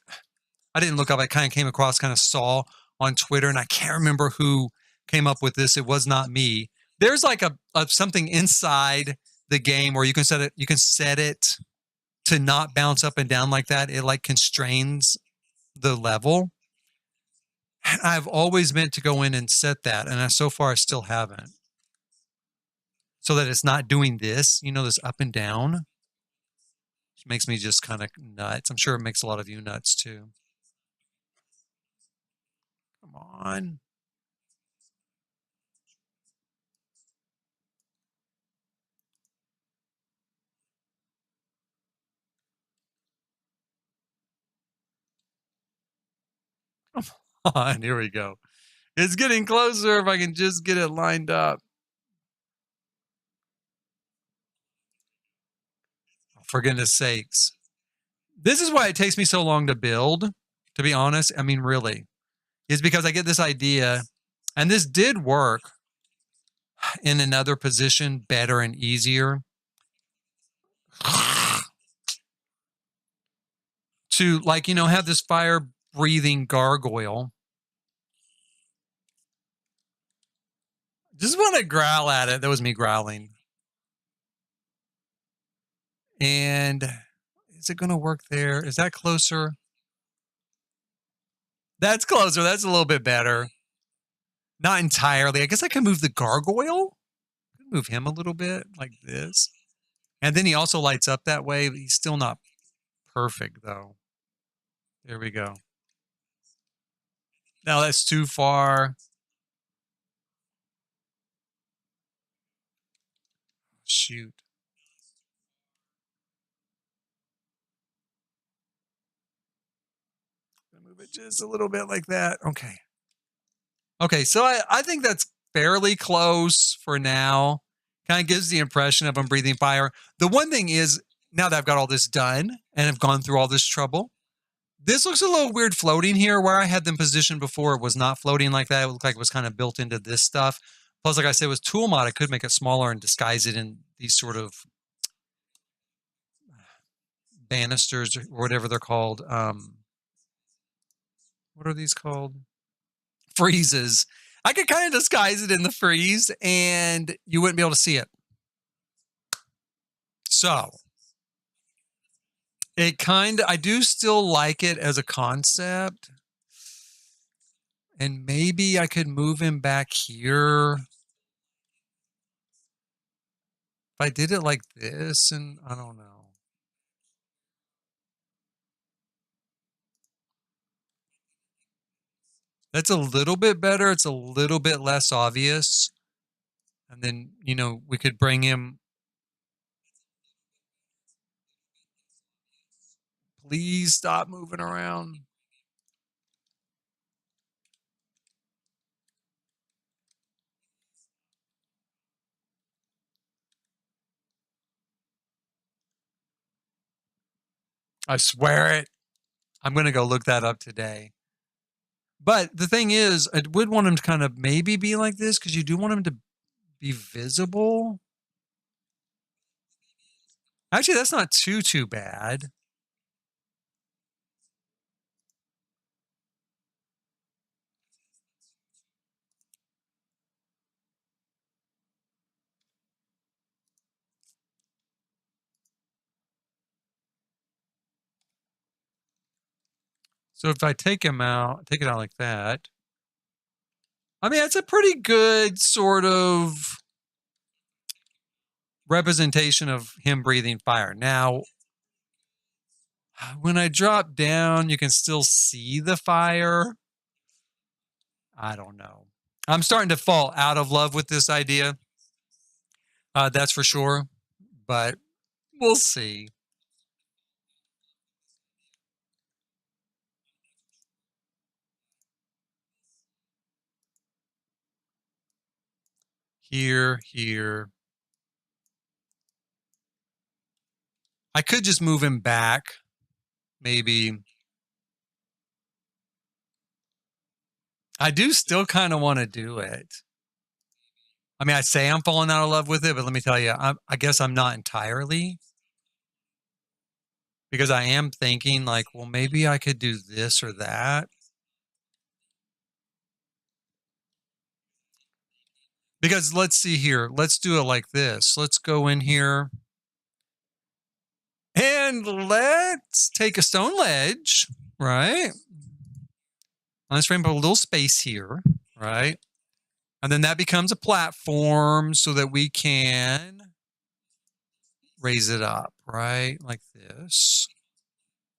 I didn't look up. I kind of came across, kind of saw on Twitter, and I can't remember who came up with this. It was not me. There's like a something inside the game where you can set it. You can set it to not bounce up and down like that. It like constrains the level. I've always meant to go in and set that, and so far I still haven't. So that it's not doing this, this up and down. Which makes me just kind of nuts. I'm sure it makes a lot of you nuts too. Come on. Come on. Here we go. It's getting closer if I can just get it lined up. For goodness sakes. This is why it takes me so long to build, to be honest. I mean, really, is because I get this idea, and this did work in another position better and easier. To have this fire breathing gargoyle Just want to growl at it. That was me growling. And is it going to work there? Is that closer? That's closer. That's a little bit better. Not entirely. I guess I can move the gargoyle. Move him a little bit like this. And then he also lights up that way. He's still not perfect, though. There we go. Now that's too far. Shoot. Move it just a little bit like that. Okay. Okay, so I think that's fairly close for now. Kind of gives the impression of I'm breathing fire. The one thing is, now that I've got all this done and have gone through all this trouble, this looks a little weird floating here. Where I had them positioned before, it was not floating like that. It looked like it was kind of built into this stuff. Plus, like I said, with tool mod, I could make it smaller and disguise it in these sort of banisters or whatever they're called. What are these called? Freezes. I could kind of disguise it in the freeze and you wouldn't be able to see it. So I do still like it as a concept. And maybe I could move him back here. If I did it like this, and I don't know. That's a little bit better. It's a little bit less obvious. And then, we could bring him. Please stop moving around. I swear it. I'm going to go look that up today. But the thing is, I would want him to kind of maybe be like this because you do want him to be visible. Actually, that's not too bad. So if I take it out like that, I mean, it's a pretty good sort of representation of him breathing fire. Now, when I drop down, you can still see the fire. I don't know. I'm starting to fall out of love with this idea. That's for sure. But we'll see. Here. I could just move him back. Maybe. I do still kind of want to do it. I mean, I say I'm falling out of love with it, but let me tell you, I guess I'm not entirely. Because I am thinking like, well, maybe I could do this or that. Because let's see here. Let's do it like this. Let's go in here. And let's take a stone ledge, right? Let's frame up a little space here, right? And then that becomes a platform so that we can raise it up, right? Like this.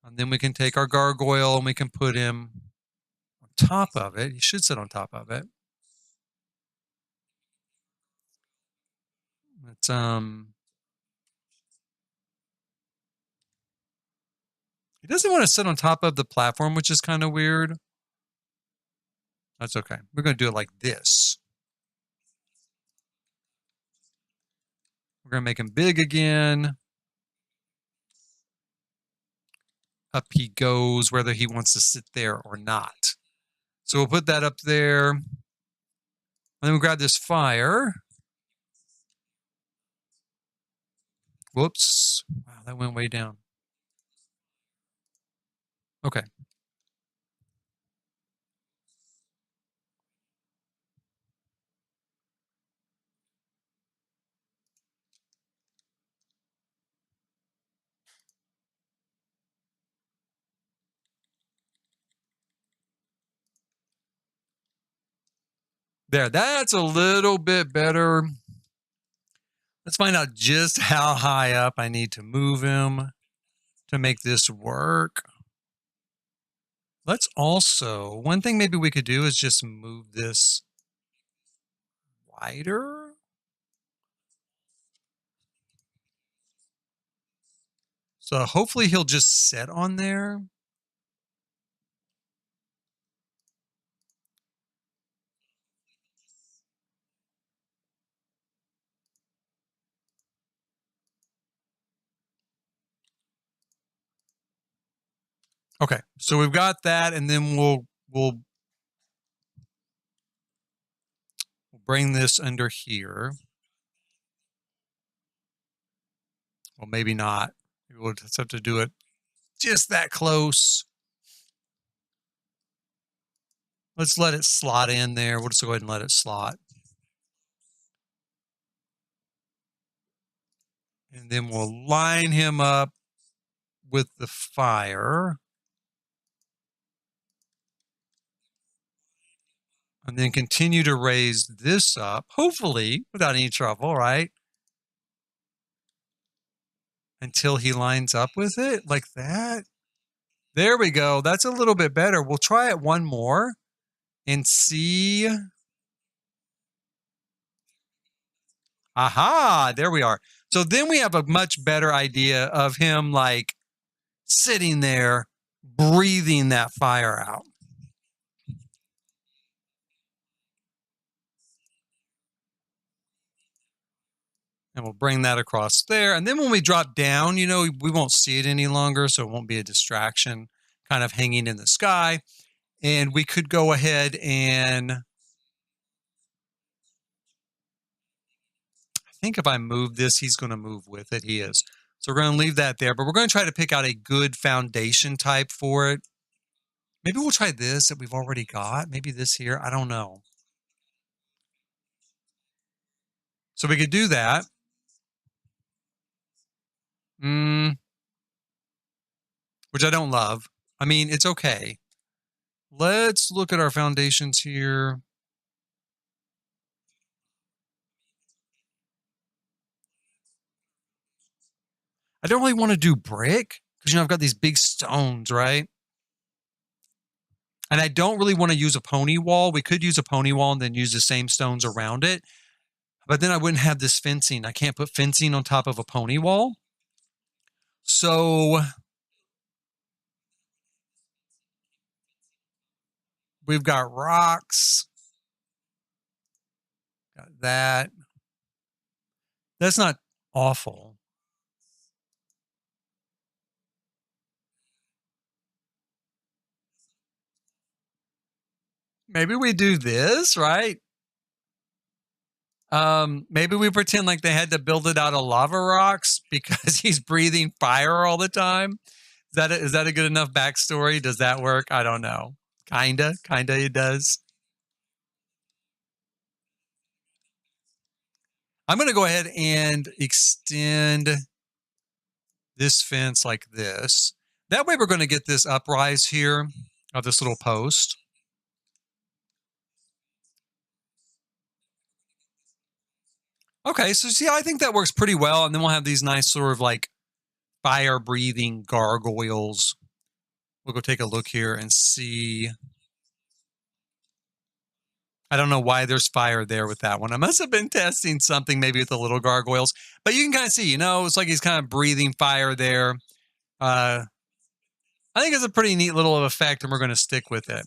And then we can take our gargoyle and we can put him on top of it. He should sit on top of it. It's he doesn't want to sit on top of the platform, which is kind of weird. That's okay. We're going to do it like this. We're going to make him big again. Up he goes, whether he wants to sit there or not. So we'll put that up there. And then we'll grab this fire. Whoops. Wow, that went way down. Okay. There, that's a little bit better. Let's find out just how high up I need to move him to make this work. Let's also, one thing maybe we could do is just move this wider. So hopefully he'll just sit on there. Okay, so we've got that, and then we'll bring this under here. Well, maybe not. We'll just have to do it just that close. Let's let it slot in there. We'll just go ahead and let it slot. And then we'll line him up with the fire. And then continue to raise this up, hopefully without any trouble, right? Until he lines up with it like that. There we go. That's a little bit better. We'll try it one more and see. Aha, there we are. So then we have a much better idea of him like sitting there, breathing that fire out. And we'll bring that across there. And then when we drop down, you know, we won't see it any longer, so it won't be a distraction kind of hanging in the sky. And we could go ahead and I think if I move this, he's going to move with it. He is. So we're going to leave that there, but we're going to try to pick out a good foundation type for it. Maybe we'll try this that we've already got. Maybe this here. I don't know. So we could do that. Which I don't love. I mean, it's okay. Let's look at our foundations here. I don't really want to do brick because, you know, I've got these big stones, right? And I don't really want to use a pony wall. We could use a pony wall and then use the same stones around it. But then I wouldn't have this fencing. I can't put fencing on top of a pony wall. So we've got rocks. Got that. That's not awful. Maybe we do this, right? Maybe we pretend like they had to build it out of lava rocks because he's breathing fire all the time. Is that a good enough backstory? Does that work? I don't know. Kinda it does. I'm going to go ahead and extend this fence like this. That way we're going to get this uprise here of this little post. Okay, so see, I think that works pretty well. And then we'll have these nice sort of like fire breathing gargoyles. We'll go take a look here and see. I don't know why there's fire there with that one. I must have been testing something maybe with the little gargoyles, but you can kind of see, you know, it's like he's kind of breathing fire there. I think it's a pretty neat little effect, and we're going to stick with it.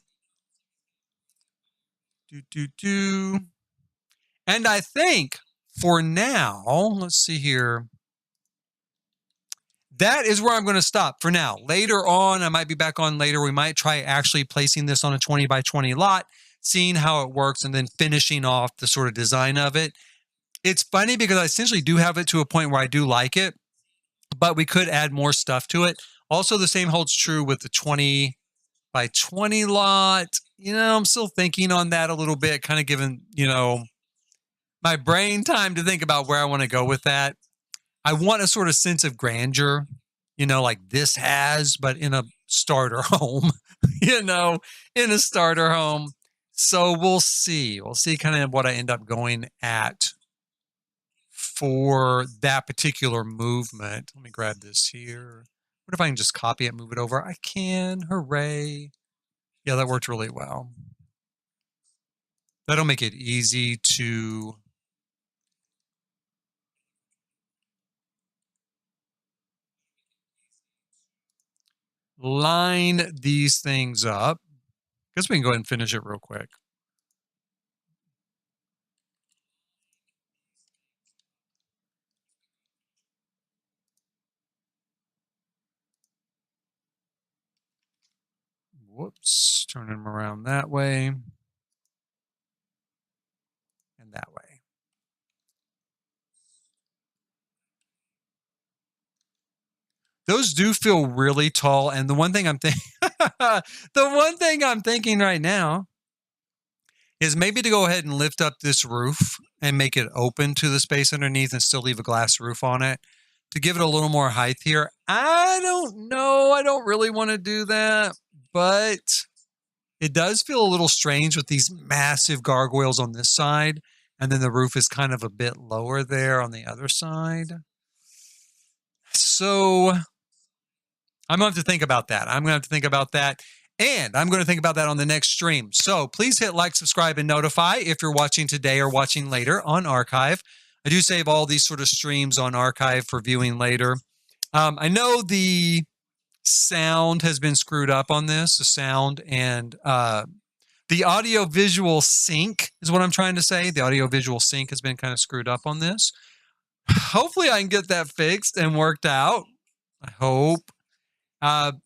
And I think for now, let's see here. That is where I'm going to stop for now. Later on, I might be back on later. We might try actually placing this on a 20 by 20 lot, seeing how it works, and then finishing off the sort of design of it. It's funny because I essentially do have it to a point where I do like it, but we could add more stuff to it. Also, the same holds true with the 20 by 20 lot. You know, I'm still thinking on that a little bit, kind of giving, you know, my brain time to think about where I want to go with that. I want a sort of sense of grandeur, you know, like this has, but in a starter home, you know, in a starter home. So we'll see. We'll see kind of what I end up going at for that particular movement. Let me grab this here. What if I can just copy it, move it over? I can. Hooray. Yeah, that worked really well. That'll make it easy to line these things up. Guess we can go ahead and finish it real quick. Whoops, turn them around that way and that way. Those do feel really tall. And the one thing I'm thinking, the one thing I'm thinking right now is maybe to go ahead and lift up this roof and make it open to the space underneath and still leave a glass roof on it to give it a little more height here. I don't know. I don't really want to do that, but it does feel a little strange with these massive gargoyles on this side. And then the roof is kind of a bit lower there on the other side. So I'm going to have to think about that. I'm going to have to think about that. And I'm going to think about that on the next stream. So please hit like, subscribe, and notify if you're watching today or watching later on archive. I do save all these sort of streams on archive for viewing later. I know the sound has been screwed up on this, the sound and the audio-visual sync is what I'm trying to say. The audio-visual sync has been kind of screwed up on this. Hopefully I can get that fixed and worked out. I hope.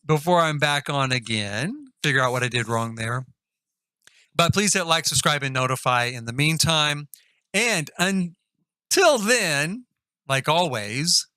Before I'm back on again, figure out what I did wrong there. But please hit like, subscribe, and notify in the meantime. And until then, like always,